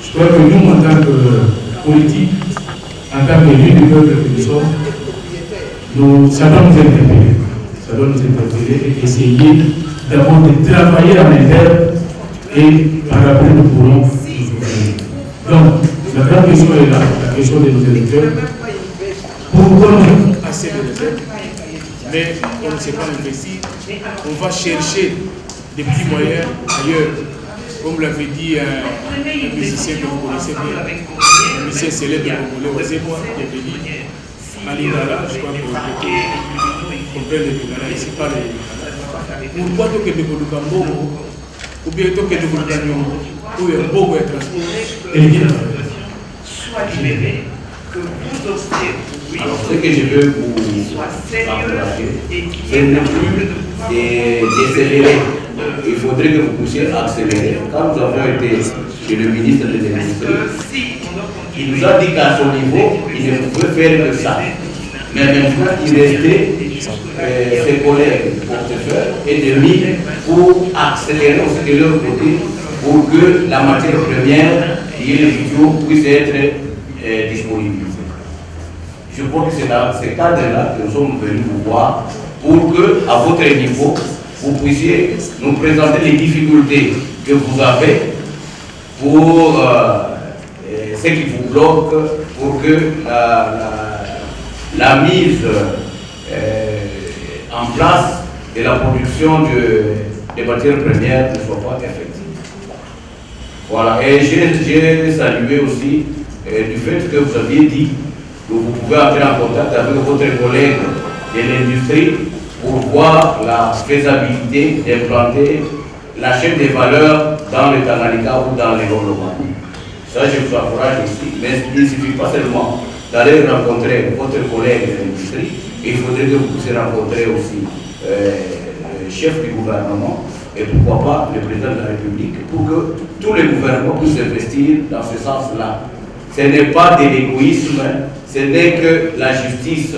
Je crois que nous, en tant que politique, en tant qu'élus du peuple que nous sommes, ça doit nous interpeller. Ça doit nous interpeller et essayer d'abord de travailler en interne et par après nous pourrons nous ouvrir. Donc, la grande question est là, la question de nos électeurs. Pourquoi assez de réserves, mais on ne sait pas investir, on va chercher des petits moyens ailleurs. Comme l'avait dit un musicien que vous connaissez bien, un musicien célèbre congolais, Ozeboa, qui avait dit à l'Ingala, je crois que vous comprenez le Lingala, ici pas le Lingala. Pourquoi tout que de Bolukambo, ou bien tout que de Bolukanyongo, ou un beau transport, et bien, soit libéré, que vous optez Alors ce que je veux vous encourager, ce n'est plus d'accélérer. Il faudrait que vous puissiez accélérer. Quand nous avons été chez le ministre de l'Industrie, il nous a dit qu'à son niveau, il ne pouvait faire que ça. Mais maintenant, il restait ses collègues portefeuilles et demi pour accélérer aussi de leur côté pour que la matière première qui est le vidéo puisse être disponibilisée. Je crois que c'est dans ce cadre-là que nous sommes venus vous voir pour que, à votre niveau, vous puissiez nous présenter les difficultés que vous avez pour ce qui vous bloque pour que la mise en place de la production des matières premières ne soit pas effective. Voilà, et j'ai salué aussi du fait que vous aviez dit que vous pouvez entrer en contact avec votre collègue de l'industrie pour voir la faisabilité d'implanter la chaîne des valeurs dans le Tanganyika ou dans les Lomami. Ça, je vous encourage aussi, mais il ne suffit pas seulement d'aller rencontrer votre collègue de l'industrie, il faudrait que vous puissiez rencontrer aussi le chef du gouvernement et pourquoi pas le président de la République pour que tous les gouvernements puissent investir dans ce sens-là. Ce n'est pas de l'égoïsme, ce n'est que la justice,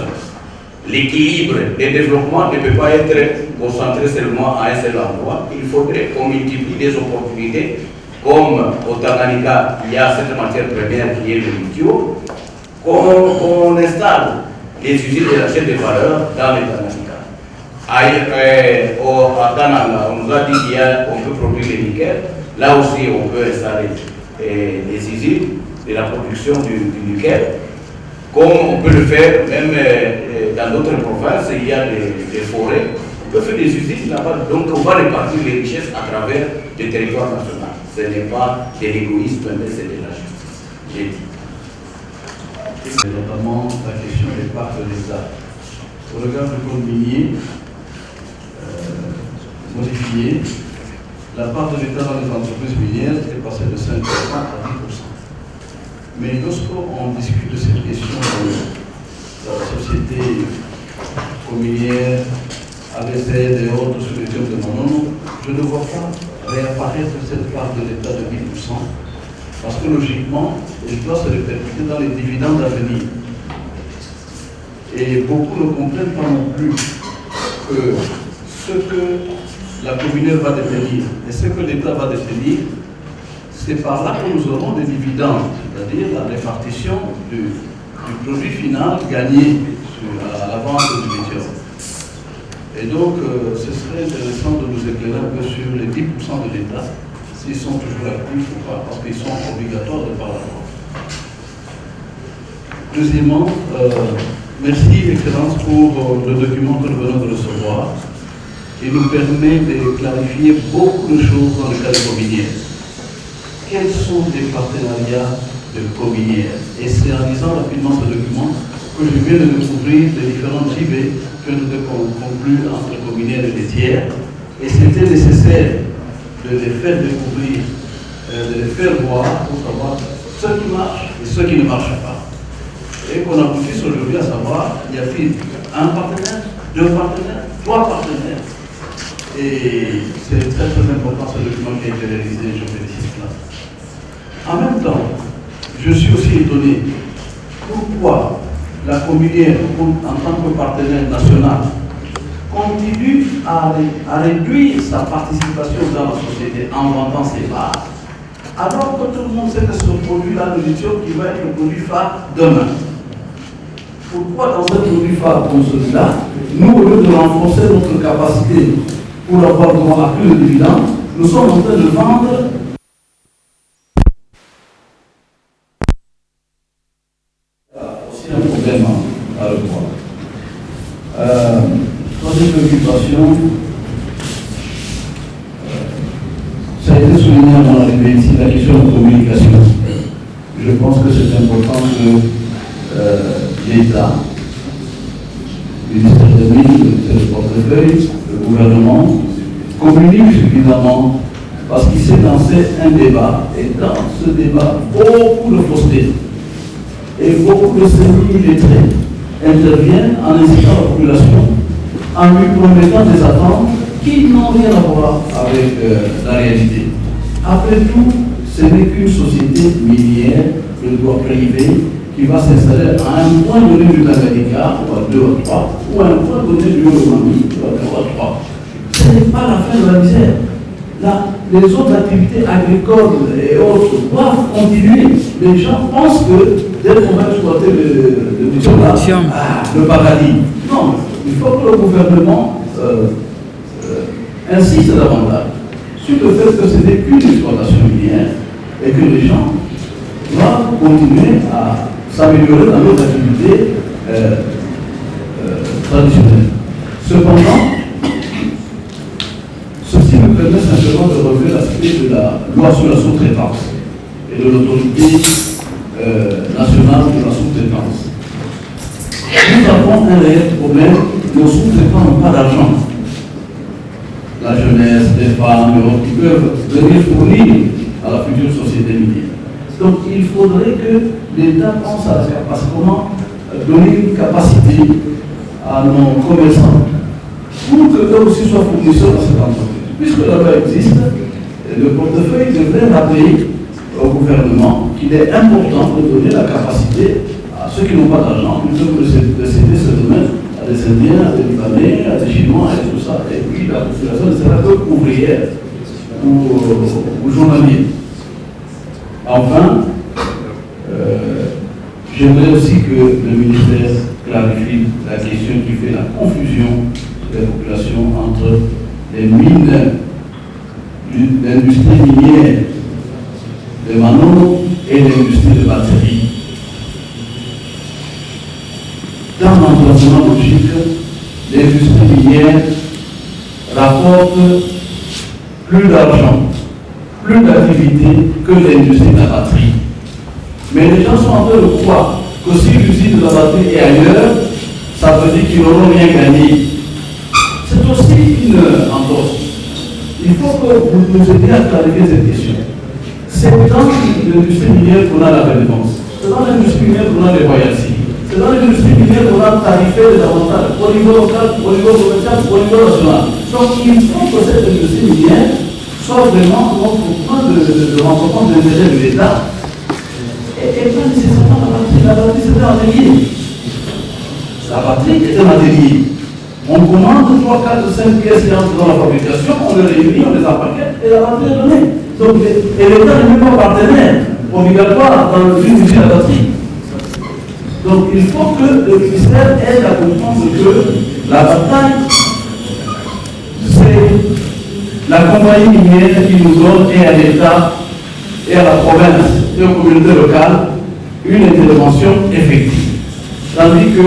l'équilibre, le développement ne peut pas être concentré seulement à un seul endroit. Il faudrait qu'on multiplie des opportunités, comme au Tanganyika, il y a cette matière première qui est le lithium, qu'on installe les usines de la chaîne de valeur dans le Tanganyika. À Kananga, on nous a dit qu'on peut produire le nickel. Là aussi, on peut installer des usines de la production du nickel, comme on peut le faire même dans d'autres provinces, il y a des forêts. On peut faire des usines là-bas, donc on va répartir les richesses à travers le territoire national. Ce n'est pas de l'égoïsme, mais c'est de la justice. J'ai dit. C'est notamment la question des parts de l'État. Au regard du code minier modifié, la part de l'État dans les entreprises minières est passée de 5% à 10%. Mais lorsqu'on discute de cette question de la société minière, ABZ et autres sous les termes de Monono, je ne vois pas réapparaître cette part de l'État de 10%, parce que logiquement, elle doit se répercuter dans les dividendes à venir. Et beaucoup ne comprennent pas non plus que ce que la commune va détenir et ce que l'État va détenir, c'est par là que nous aurons des dividendes, c'est-à-dire la répartition du produit final gagné à la vente du lithium. Et donc, ce serait intéressant de nous éclairer un peu sur les 10% de l'État, s'ils sont toujours actifs ou pas, parce qu'ils sont obligatoires de par la loi. Deuxièmement, merci, Excellence, pour le document que nous venons de recevoir. Il nous permet de clarifier beaucoup de choses dans le cas de Cominière. Quels sont les partenariats de Cominière? Et c'est en lisant rapidement ce document que je viens de découvrir les différents JV que nous avons conclus entre Cominière et les tiers. Et c'était nécessaire de les faire découvrir, de les faire voir pour savoir ce qui marche et ce qui ne marche pas. Et qu'on aboutisse aujourd'hui à savoir, y a-t-il un partenaire, deux partenaires, trois partenaires? Et c'est très important ce document qui a été réalisé, je félicite là. En même temps, je suis aussi étonné pourquoi la Cominière, en tant que partenaire national, continue à réduire sa participation dans la société en vendant ses parts, alors que tout le monde sait que ce produit-là, le lithium, qui va être le produit phare demain. Pourquoi dans ce produit phare comme celui-là, nous, au lieu de renforcer notre capacité pour avoir droit à plus de dividendes, nous sommes en train de vendre aussi un problème à revoir. Troisième préoccupation, ça a été souligné à mon arrivée ici, la question de communication. Je pense que c'est important que l'État, le ministère des Mines, le ministère du portefeuille, le gouvernement communique suffisamment parce qu'il s'est lancé un débat et dans ce débat, beaucoup de fausseté et beaucoup de semi-illettrés interviennent en incitant la population, en lui promettant des attentes qui n'ont rien à voir avec la réalité. Après tout, ce n'est qu'une société minière de droit privé qui va s'installer à un point donné du Tanganyika, ou à 2 ou à 3, ou à un point donné du Lomami, ou à 2 ou à 3. Ce n'est pas la fin de la misère. Là, les autres activités agricoles et autres doivent continuer. Les gens pensent que dès qu'on va exploiter le paradis. Non, il faut que le gouvernement insiste davantage sur le fait que ce n'est qu'une exploitation minière et que les gens doivent continuer à s'améliorer dans nos activités traditionnelles. Cependant, ceci me permet simplement de relever l'aspect de la loi sur la sous-traitance et de l'autorité nationale de la sous-traitance. Nous avons un réel problème, nos sous-traitants n'ont pas d'argent. La jeunesse, les femmes, les autres qui peuvent venir fournir à la future société minière. Donc il faudrait que l'État pense à comment donner une capacité à nos commerçants pour que eux aussi soient fournisseurs dans cette entreprise. Puisque la loi existe, le portefeuille devrait rappeler au gouvernement qu'il est important de donner la capacité à ceux qui n'ont pas d'argent, plutôt que de céder ce domaine à des Indiens, à des Libanais, à des Chinois et tout ça. Et puis la population ne sera que ouvrière ou journalier. Enfin, j'aimerais aussi que le ministère clarifie la question qui fait la confusion de la population entre les mines, l'industrie minière de Manono et l'industrie de batterie. Dans l'emplacement logique, l'industrie minière rapporte plus d'argent, plus d'activité que l'industrie de la batterie. Mais les gens sont en train de croire que si l'usine de la batterie est ailleurs, ça veut dire qu'ils n'auront rien gagné. C'est aussi une entorse. Il faut que vous nous aidiez à clarifier cette question. C'est dans l'industrie minière qu'on a la relevance. C'est dans l'industrie minière qu'on a les royalties. C'est dans l'industrie minière qu'on a tarifé les avantages au niveau local, au niveau provincial, au niveau national. Donc il faut que cette industrie minière soit vraiment notre point de rencontre d'intérêt de l'État et pas nécessairement la batterie. La batterie, c'était un atelier. La batterie est un atelier. On commande 3, 4, 5 pièces qui entrent dans la fabrication, on les réunit, on les empaquette et la batterie est donnée. Donc, et l'État n'est même pas partenaire obligatoire dans une usine à batterie. Donc il faut que le ministère aide à comprendre que la bataille, c'est la compagnie minière qui nous donne et à l'État et à la province et aux communautés locales une intervention effective. Tandis que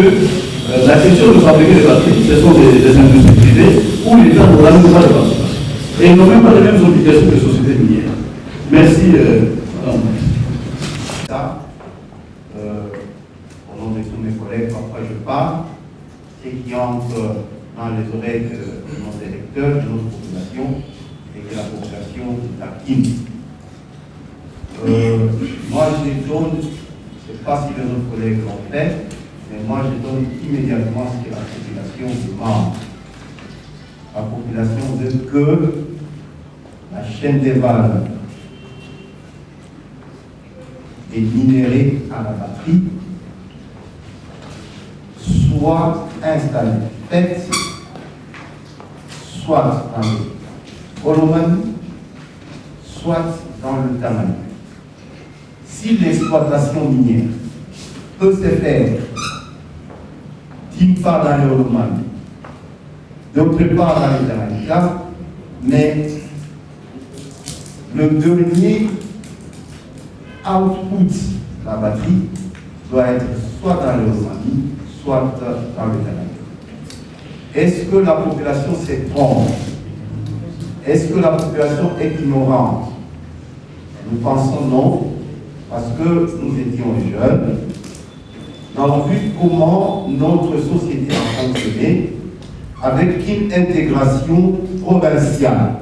la question de fabriquer des batteries, ce sont des industries privées où l'État n'aura même pas de participation. Et ils n'ont même pas les mêmes obligations que les sociétés minières. Merci. Au nom de tous mes collègues, parfois je parle, ce qui entre dans les oreilles de nos électeurs, de notre population, et que la population taquine. Moi, je donne, je ne sais pas si les autres collègues l'ont fait, mais moi, je donne immédiatement ce que la population demande. La population veut que la chaîne des valeurs des minéraux à la batterie soit installée, faite, soit dans le Bolomani, soit dans le Tamani. Si l'exploitation minière peut se faire d'une part dans le Bolomani, d'autre part dans le Tamanika, mais le dernier output de la batterie doit être soit dans le Bolomani, soit dans le Tamanika. Est-ce que la population se trompe? Est-ce que la population est ignorante? Nous pensons non, parce que nous étions jeunes, nous avons vu comment notre société a fonctionné avec une intégration provinciale,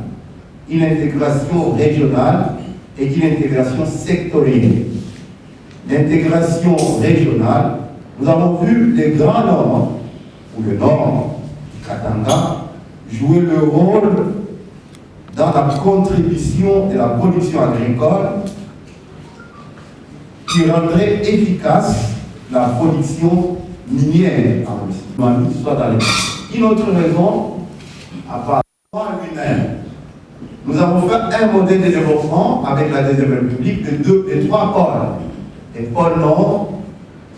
une intégration régionale et une intégration sectorielle. L'intégration régionale Nous avons vu les grands Normands, ou le Nord du Katanga, jouer le rôle dans la contribution de la production agricole qui rendrait efficace la production minière en Russie, soit dans les... Une autre raison, à part lui-même, nous avons fait un modèle de développement avec la Deuxième République de 3 pôles. Les pôles Nord,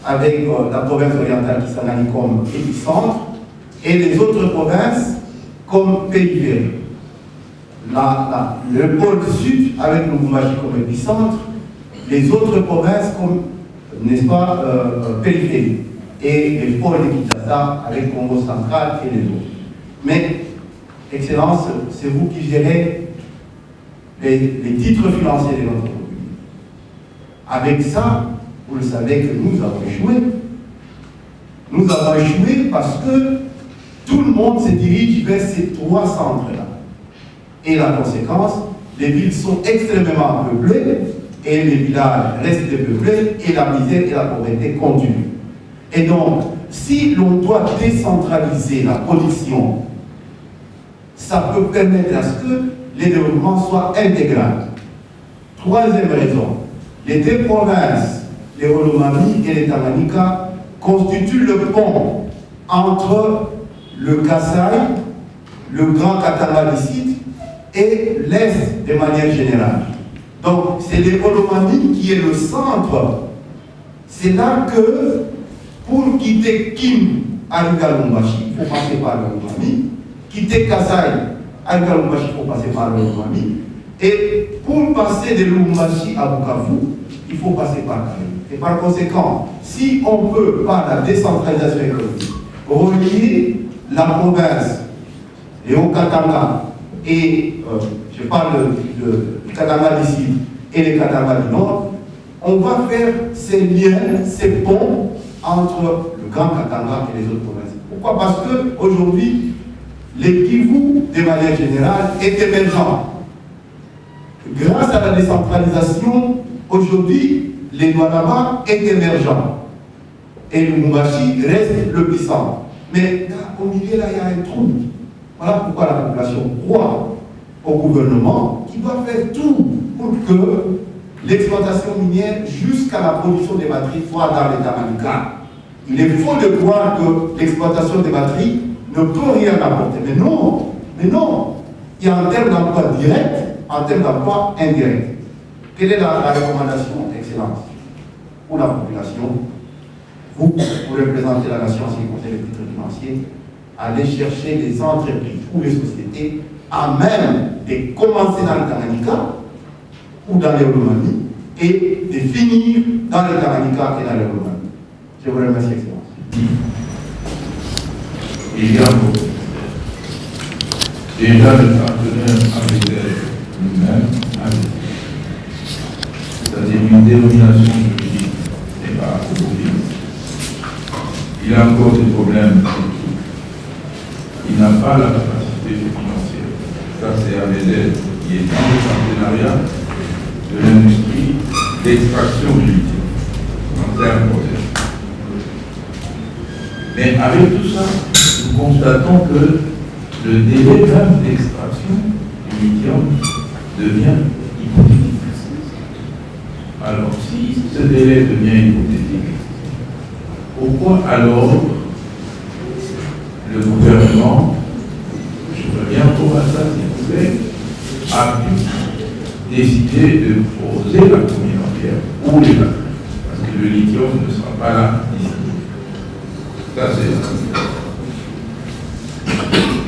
avec la province orientale Kisangani comme épicentre, et les autres provinces comme périphérie. Le pôle Sud, avec Lubumbashi comme épicentre, les autres provinces comme, n'est-ce pas, périphérie. Et les pôles de Kinshasa avec Congo central et les autres. Mais, Excellence, c'est vous qui gérez les titres financiers de notre commune. Avec ça, vous le savez que nous avons échoué. Nous avons échoué parce que tout le monde se dirige vers ces 3 centres-là. Et la conséquence, les villes sont extrêmement peuplées et les villages restent dépeuplés et la misère et la pauvreté continuent. Et donc, si l'on doit décentraliser la production, ça peut permettre à ce que les développements soient intégral. 3e raison, les 2 provinces, les Olomami et les Tanganyika, constituent le pont entre le Kasaï, le Grand Katanga d'ici et l'Est de manière générale. Donc, c'est les Olomami qui est le centre. C'est là que, pour quitter Kim, arriver à Lubumbashi, il faut passer par le Olomami. Quitter Kasaï, arriver à Lubumbashi, il faut passer par le Olomami. Et pour passer de Lubumbashi à Bukavu, il faut passer par Kasaï. Et par conséquent, si on peut, par la décentralisation économique, relier la province, les Hauts-Katanga, et je parle de Katanga d'ici et les Katanga du Nord, on va faire ces liens, ces ponts entre le Grand Katanga et les autres provinces. Pourquoi? Parce qu'aujourd'hui, les Kivu, de manière générale, est émergent. Grâce à la décentralisation, aujourd'hui, les Douanama est émergent. Et le Lubumbashi reste le puissant. Mais là, au milieu, là, il y a un trou. Voilà pourquoi la population croit au gouvernement qui doit faire tout pour que l'exploitation minière jusqu'à la production des batteries soit dans les Tanganyika. Il est faux de croire que l'exploitation des batteries ne peut rien apporter. Mais non, il y a un terme d'emploi direct, un terme d'emploi indirect. Quelle est la recommandation, Excellence, pour la population? Vous représentez la nation en ce qui concerne les titres financiers, allez chercher des entreprises ou des sociétés à même de commencer dans le Tanganyika ou dans les Olomami et de finir dans le Tanganyika et dans les Olomami. Je vous remercie, Excellence. Il y a déjà le partenaire avec lui-même, c'est-à-dire une dénomination juridique et pas appropriée. Il a encore des problèmes. Il n'a pas la capacité financière. Ça, c'est AVZ qui est dans le partenariat de l'industrie d'extraction du lithium. C'est un problème. Mais avec tout ça, nous constatons que le délai même d'extraction du lithium devient hypothétique. Alors, si ce délai devient hypothétique, pourquoi alors le gouvernement, je reviens pour ça s'il vous plaît, a pu décider de poser la première pierre ou les batteries? Parce que le lithium ne sera pas là ici. Ça, c'est...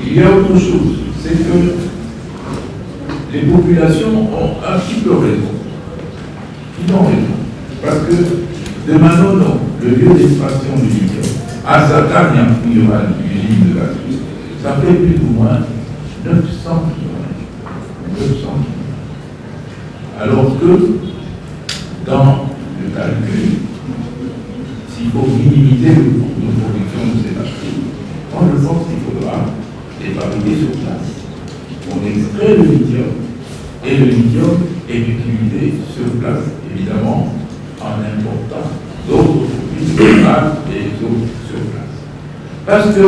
Il y a autre chose, c'est que les populations ont un petit peu raison. Ils ont raison. Parce que de Manono, le lieu d'extraction du lithium, à Zakania, où il y aura l'usine de la Suisse, ça fait plus ou moins 900 km. 900 km. Alors que, dans le calcul, s'il faut minimiser le coût de production de ces batteries, moi je pense qu'il faudra les fabriquer sur place. On extrait le lithium, et le lithium est utilisé sur place, évidemment, en important d'autres produits. l'industrie locale et les autres sur place. Parce que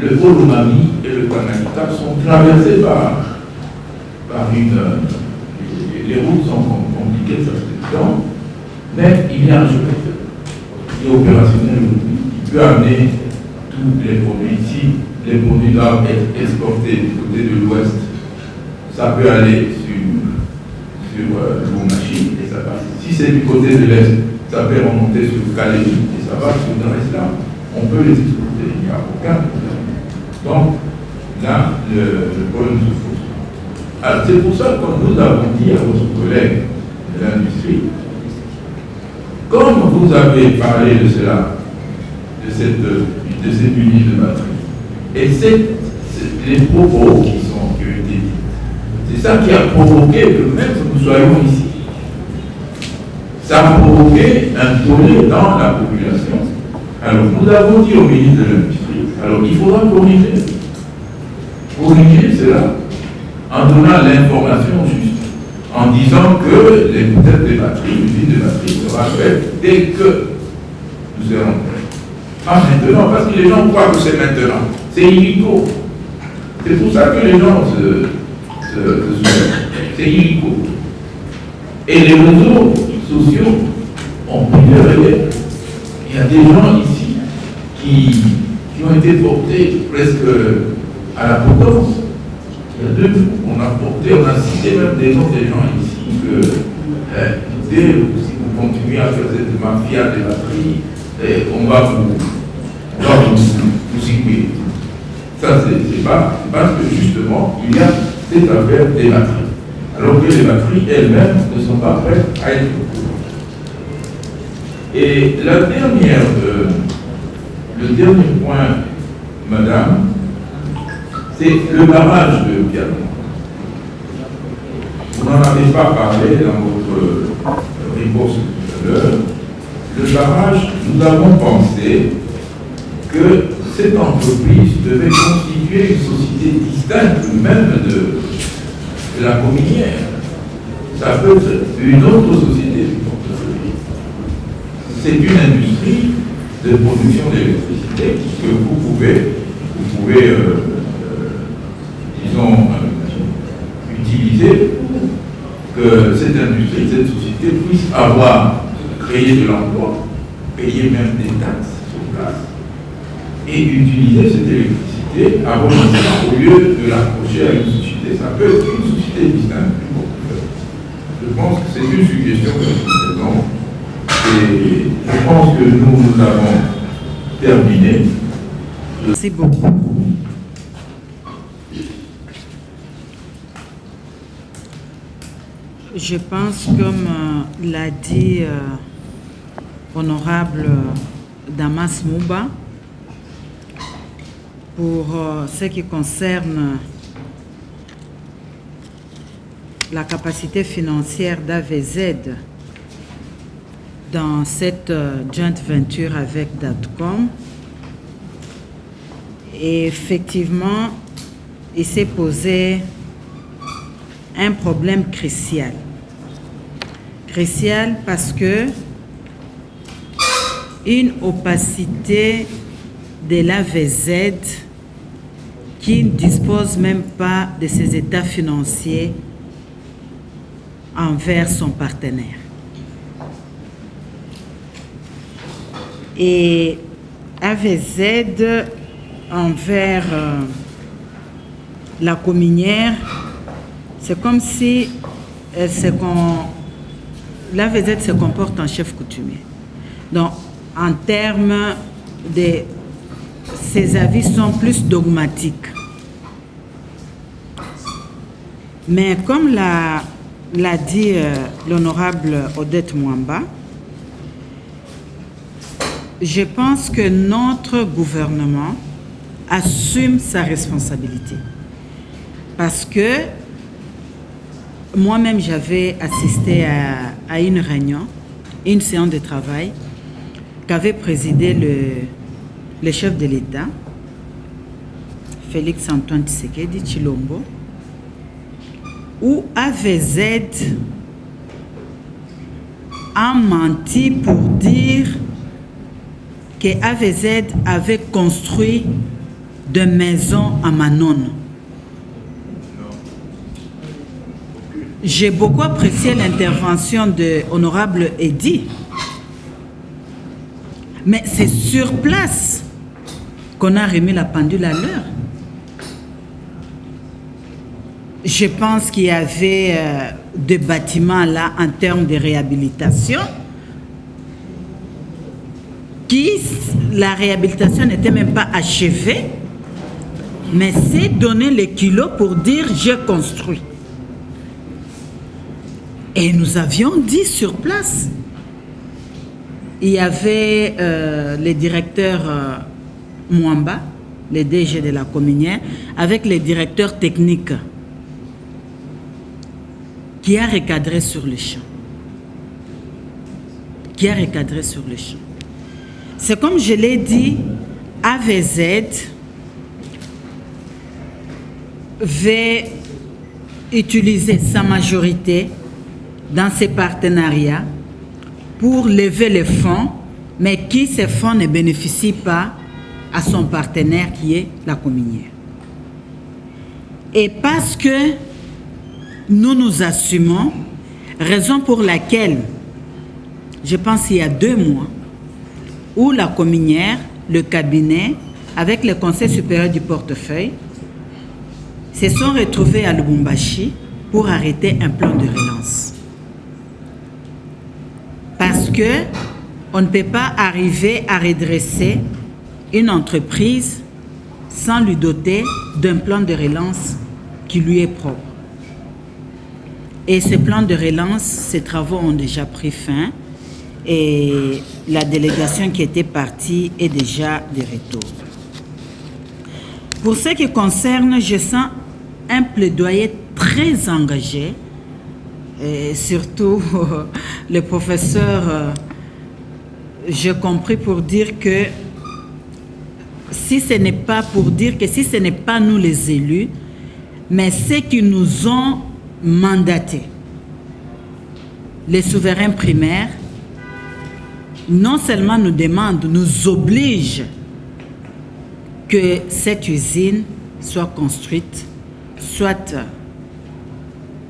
le Olomami et le Tanganyika sont traversés par les routes sont compliquées, ça c'est évident, mais il y a un chemin qui est opérationnel aujourd'hui, qui peut amener tous les produits ici. Les produits doivent être exportés du côté de l'ouest. Ça peut aller sur Lubumbashi et ça va. Si c'est du côté de l'est, ça peut remonter sur Calais et ça va sur Dar es Salaam. On peut les exporter, il n'y a aucun problème. Donc là, le problème se pose. Alors c'est pour ça que nous avons dit à votre collègue de l'industrie, comme vous avez parlé de cela, de cette unité de batterie, et les propos qui ont été dits, c'est ça qui a provoqué que même nous soyons ici. Ça a provoqué un tollé dans la population. Alors nous avons dit au ministre de l'Industrie, alors il faudra corriger cela en donnant l'information juste, en disant que peut-être des batteries, l'usine de batterie sera faite dès que nous serons prêts. Pas maintenant, parce que les gens croient que c'est maintenant. C'est illico. C'est pour ça que les gens se soulèvent. C'est illico. Et les réseaux sociaux ont pris le relais. Il y a des gens ici qui ont été portés presque à la potence. Il y a deux, on a cité même des noms des gens ici que si vous continuez à faire cette mafia des batteries, on va vous citer. Ça, c'est pas parce que justement, il y a cette affaire des batteries. Alors que les batteries elles-mêmes ne sont pas prêtes à être couvertes. Et le dernier point, madame, c'est le barrage de Piano. Vous n'en avez pas parlé dans votre réponse tout à l'heure. Le barrage, nous avons pensé que cette entreprise devait constituer une société distincte même de la communière. Ça peut être une autre société du portefeuille. C'est une industrie de production d'électricité que vous pouvez disons, utiliser pour que cette industrie, cette société puisse créer de l'emploi, payer même des taxes sur place et utiliser cette électricité avant au lieu de l'accrocher à une société. Ça peut être une société distincte du portefeuille. Je pense que c'est une suggestion que nous faisons et je pense que nous avons terminé. Merci beaucoup. Je pense, comme l'a dit honorable Damas Mouba, pour ce qui concerne la capacité financière d'AVZ dans cette joint venture avec Datcom, et effectivement, il s'est posé un problème crucial. Crucial parce que une opacité de l'AVZ qui ne dispose même pas de ses états financiers envers son partenaire. Et AVZ envers la communière, c'est comme si l'AVZ se comporte en chef coutumier. Donc, en termes de... Ses avis sont plus dogmatiques. Mais comme l'a dit l'honorable Odette Mwamba, je pense que notre gouvernement assume sa responsabilité. Parce que moi-même, j'avais assisté à une réunion, une séance de travail qu'avait présidé le chef de l'État, Félix Antoine Tshisekedi Tshilombo, où AVZ a menti pour dire que AVZ avait construit de maisons à Manon. J'ai beaucoup apprécié l'intervention de l'honorable Eddy. Mais c'est sur place qu'on a remis la pendule à l'heure. Je pense qu'il y avait des bâtiments là en termes de réhabilitation la réhabilitation n'était même pas achevée, mais c'est donner les kilos pour dire j'ai construit. Et nous avions dit sur place, il y avait les directeurs Mwamba, les DG de la Cominière, avec les directeurs techniques qui a recadré sur le champ. C'est comme je l'ai dit, AVZ va utiliser sa majorité dans ces partenariats pour lever les fonds, mais qui ces fonds ne bénéficient pas à son partenaire qui est la Cominière. Et parce que nous nous assumons, raison pour laquelle, je pense qu'il y a 2 mois, où la Cominière, le cabinet, avec le Conseil supérieur du portefeuille, se sont retrouvés à Lubumbashi pour arrêter un plan de relance. Parce que on ne peut pas arriver à redresser une entreprise sans lui doter d'un plan de relance qui lui est propre. Et ce plan de relance, ces travaux ont déjà pris fin et la délégation qui était partie est déjà de retour. Pour ce qui concerne, je sens un plaidoyer très engagé, et surtout le professeur, j'ai compris pour dire que si ce n'est pas pour dire que si ce n'est pas nous les élus, mais ceux qui nous ont mandatés, les souverains primaires, non seulement nous demandent, nous obligent que cette usine soit construite, soit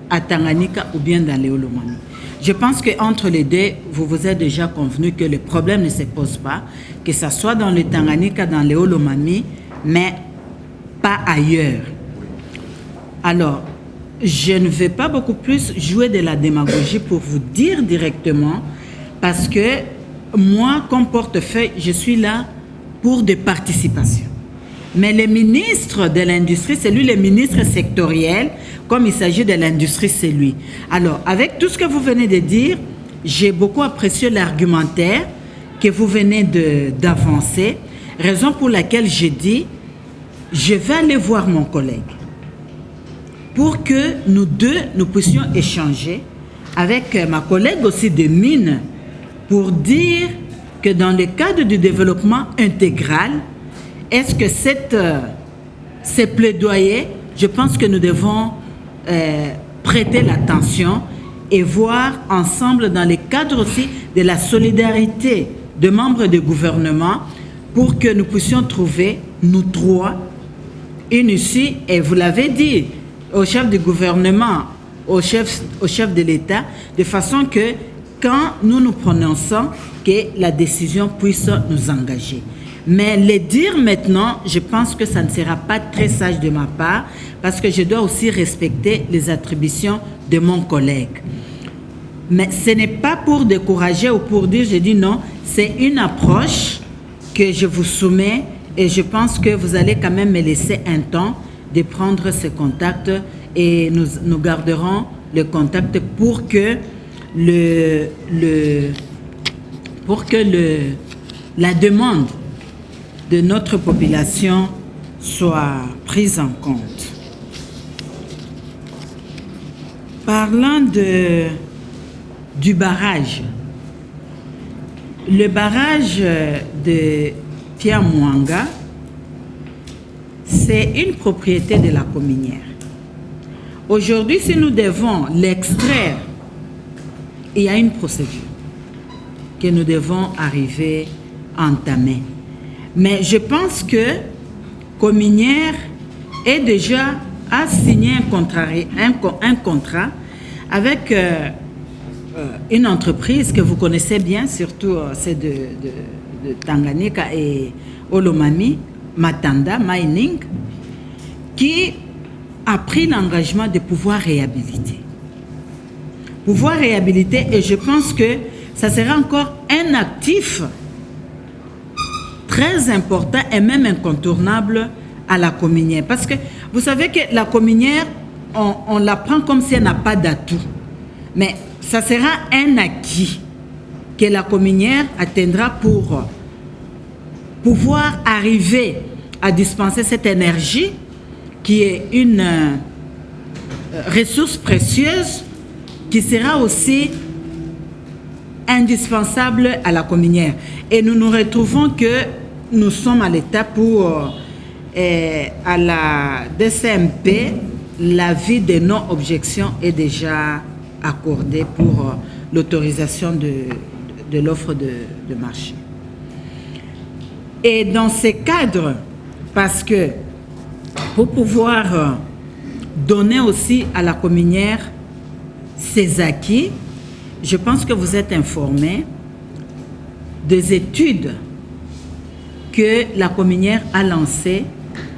à Tanganyika ou bien dans les Olomami. Je pense qu'entre les deux, vous vous êtes déjà convenu que le problème ne se pose pas, que ce soit dans le Tanganyika, dans les Olomami, mais pas ailleurs. Alors, je ne vais pas beaucoup plus jouer de la démagogie pour vous dire directement, parce que moi, comme portefeuille, je suis là pour des participations. Mais le ministre de l'Industrie, c'est lui le ministre sectoriel, comme il s'agit de l'industrie, c'est lui. Alors, avec tout ce que vous venez de dire, j'ai beaucoup apprécié l'argumentaire que vous venez d'avancer, raison pour laquelle j'ai dit, je vais aller voir mon collègue pour que nous deux, nous puissions échanger avec ma collègue aussi de mine pour dire que dans le cadre du développement intégral, est-ce que ces plaidoyers, je pense que nous devons prêter l'attention et voir ensemble dans le cadre aussi de la solidarité de membres du gouvernement pour que nous puissions trouver, nous trois, une issue, et vous l'avez dit, au chef du gouvernement, au chef de l'État, de façon que quand nous nous prononçons, que la décision puisse nous engager. Mais le dire maintenant, je pense que ça ne sera pas très sage de ma part, parce que je dois aussi respecter les attributions de mon collègue. Mais ce n'est pas pour décourager ou pour dire, je dis non, c'est une approche que je vous soumets et je pense que vous allez quand même me laisser un temps de prendre ce contact et nous garderons le contact pour que la demande de notre population soit prise en compte. Parlant du barrage, le barrage de Tiamouanga, c'est une propriété de la Cominière. Aujourd'hui, si nous devons l'extraire, il y a une procédure que nous devons arriver entamé. Mais je pense que Cominière est déjà a signé un contrat avec une entreprise que vous connaissez bien, surtout c'est de Tanganyika et Olomami, Matanda Mining, qui a pris l'engagement de pouvoir réhabiliter. Pouvoir réhabiliter, et je pense que ça sera encore un actif très important et même incontournable à la Cominière. Parce que vous savez que la Cominière, on la prend comme si elle n'a pas d'atout. Mais ça sera un acquis que la Cominière atteindra pour pouvoir arriver à dispenser cette énergie qui est une ressource précieuse qui sera aussi indispensable à la Cominière. Et nous nous retrouvons que nous sommes à l'étape où à la DCMP, l'avis de non-objection est déjà accordé pour l'autorisation de l'offre de marché. Et dans ces cadres, parce que pour pouvoir donner aussi à la Cominière ses acquis, je pense que vous êtes informés des études que la Cominière a lancées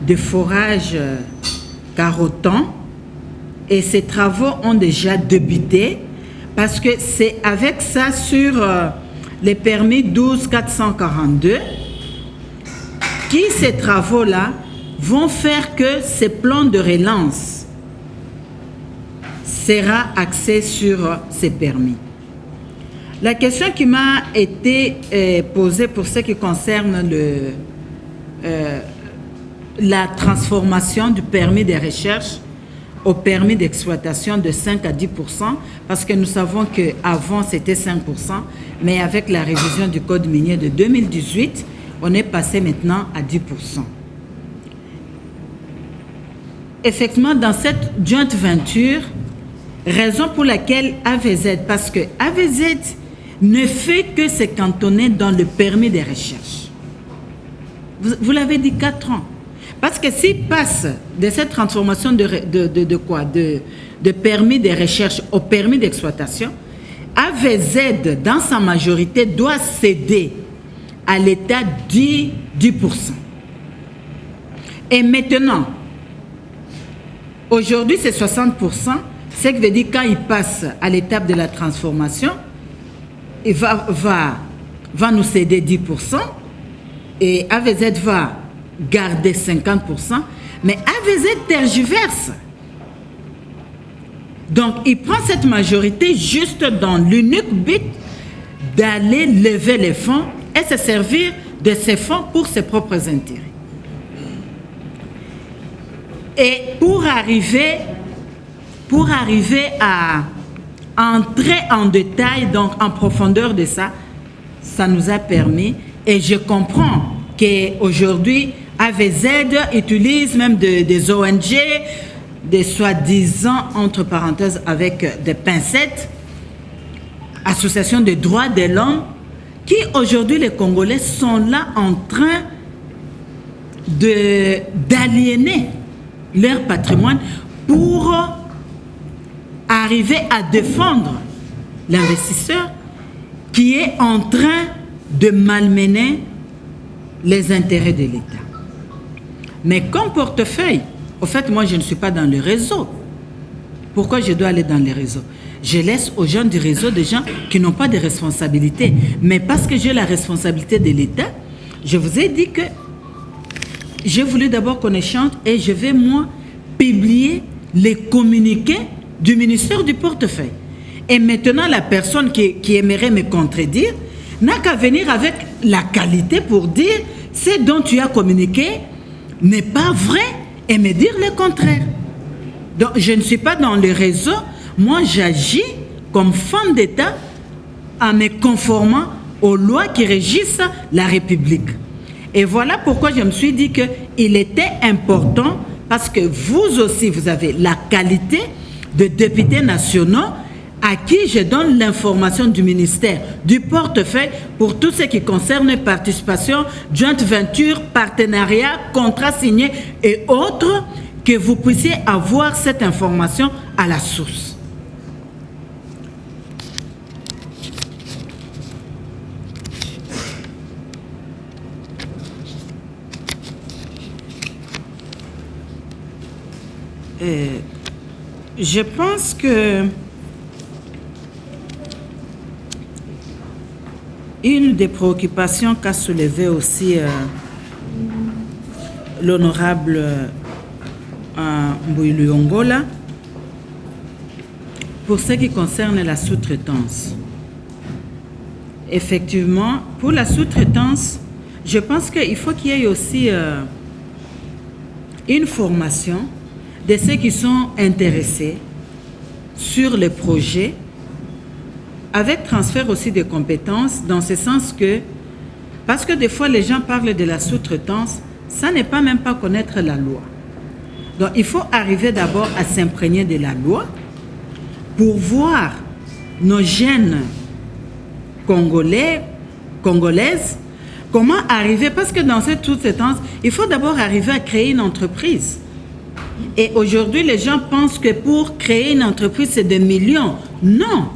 de forage carottant, et ces travaux ont déjà débuté parce que c'est avec ça sur les permis 12442 qui ces travaux-là vont faire que ces plans de relance sera axé sur ces permis. La question qui m'a été posée pour ce qui concerne la transformation du permis de recherche au permis d'exploitation de 5 à 10%, parce que nous savons qu'avant c'était 5%, mais avec la révision du Code minier de 2018, on est passé maintenant à 10%. Effectivement, dans cette joint venture, raison pour laquelle AVZ, parce que AVZ ne fait que se cantonner dans le permis de recherche. Vous l'avez dit, 4 ans. Parce que s'il passe de cette transformation de permis de recherche au permis d'exploitation, AVZ, dans sa majorité, doit céder à l'État 10%. Et maintenant, aujourd'hui, c'est 60%, ce qui veut dire quand il passe à l'étape de la transformation, il va nous céder 10%, et AVZ va garder 50%, mais AVZ tergiverse. Donc, il prend cette majorité juste dans l'unique but d'aller lever les fonds et se servir de ces fonds pour ses propres intérêts. Et pour arriver à entrer en détail, donc en profondeur de ça, ça nous a permis, et je comprends qu'aujourd'hui, AVZ utilise même des ONG, des soi-disant, entre parenthèses, avec des pincettes, associations de droits de l'homme, qui aujourd'hui, les Congolais sont là en train d'aliéner leur patrimoine pour arriver à défendre l'investisseur qui est en train de malmener les intérêts de l'État. Mais comme portefeuille, au fait, moi, je ne suis pas dans le réseau. Pourquoi je dois aller dans les réseaux? Je laisse aux gens du réseau des gens qui n'ont pas de responsabilité. Mais parce que j'ai la responsabilité de l'État, je vous ai dit que j'ai voulu d'abord qu'on échange et je vais, moi, publier les communiqués du ministère du portefeuille. Et maintenant, la personne qui aimerait me contredire n'a qu'à venir avec la qualité pour dire ce dont tu as communiqué n'est pas vrai et me dire le contraire. Donc, je ne suis pas dans le réseau. Moi, j'agis comme femme d'État en me conformant aux lois qui régissent la République. Et voilà pourquoi je me suis dit qu'il était important, parce que vous aussi, vous avez la qualité de députés nationaux à qui je donne l'information du ministère, du portefeuille pour tout ce qui concerne participation, joint venture, partenariat, contrat signé et autres, que vous puissiez avoir cette information à la source. Je pense que une des préoccupations qu'a soulevé aussi l'honorable Mbouilou Ongola, pour ce qui concerne la sous-traitance. Effectivement, pour la sous-traitance, je pense qu'il faut qu'il y ait aussi une formation de ceux qui sont intéressés sur les projets, avec transfert aussi de compétences, dans ce sens que, parce que des fois les gens parlent de la sous-traitance, ça n'est pas même pas connaître la loi. Donc il faut arriver d'abord à s'imprégner de la loi pour voir nos jeunes Congolais, Congolaises, comment arriver, parce que dans cette sous-traitance, il faut d'abord arriver à créer une entreprise. Et aujourd'hui, les gens pensent que pour créer une entreprise, c'est des millions. Non.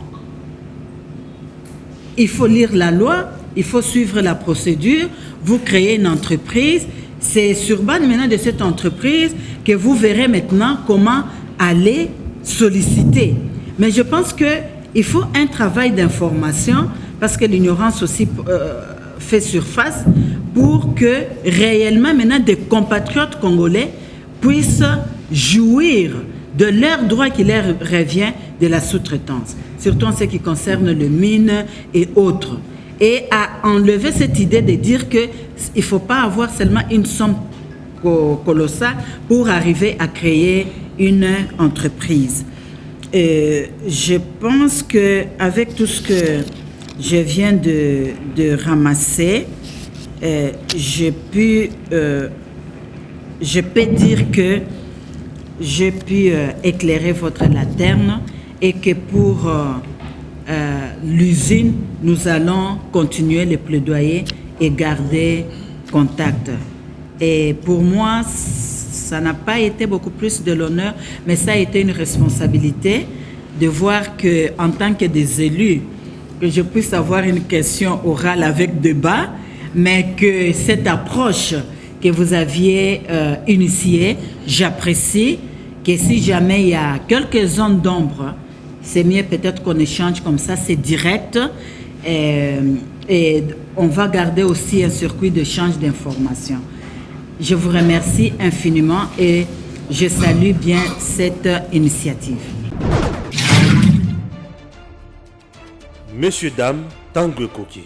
Il faut lire la loi, il faut suivre la procédure. Vous créez une entreprise. C'est sur base maintenant de cette entreprise que vous verrez maintenant comment aller solliciter. Mais je pense qu'il faut un travail d'information, parce que l'ignorance aussi fait surface, pour que réellement maintenant des compatriotes congolais puissent jouir de leurs droits qui leur revient de la sous-traitance, surtout en ce qui concerne les mines et autres. Et à enlever cette idée de dire qu'il ne faut pas avoir seulement une somme colossale pour arriver à créer une entreprise. Je pense qu'avec tout ce que je viens de ramasser, je peux dire que j'ai pu éclairer votre lanterne et que pour l'usine, nous allons continuer le plaidoyer et garder contact. Et pour moi, ça n'a pas été beaucoup plus de l'honneur, mais ça a été une responsabilité de voir qu'en tant que des élus, que je puisse avoir une question orale avec débat, mais que cette approche que vous aviez initiée, j'apprécie que si jamais il y a quelques zones d'ombre, c'est mieux peut-être qu'on échange comme ça, c'est direct, et on va garder aussi un circuit d'échange d'informations. Je vous remercie infiniment et je salue bien cette initiative. Messieurs, dames, Tanguy Koki.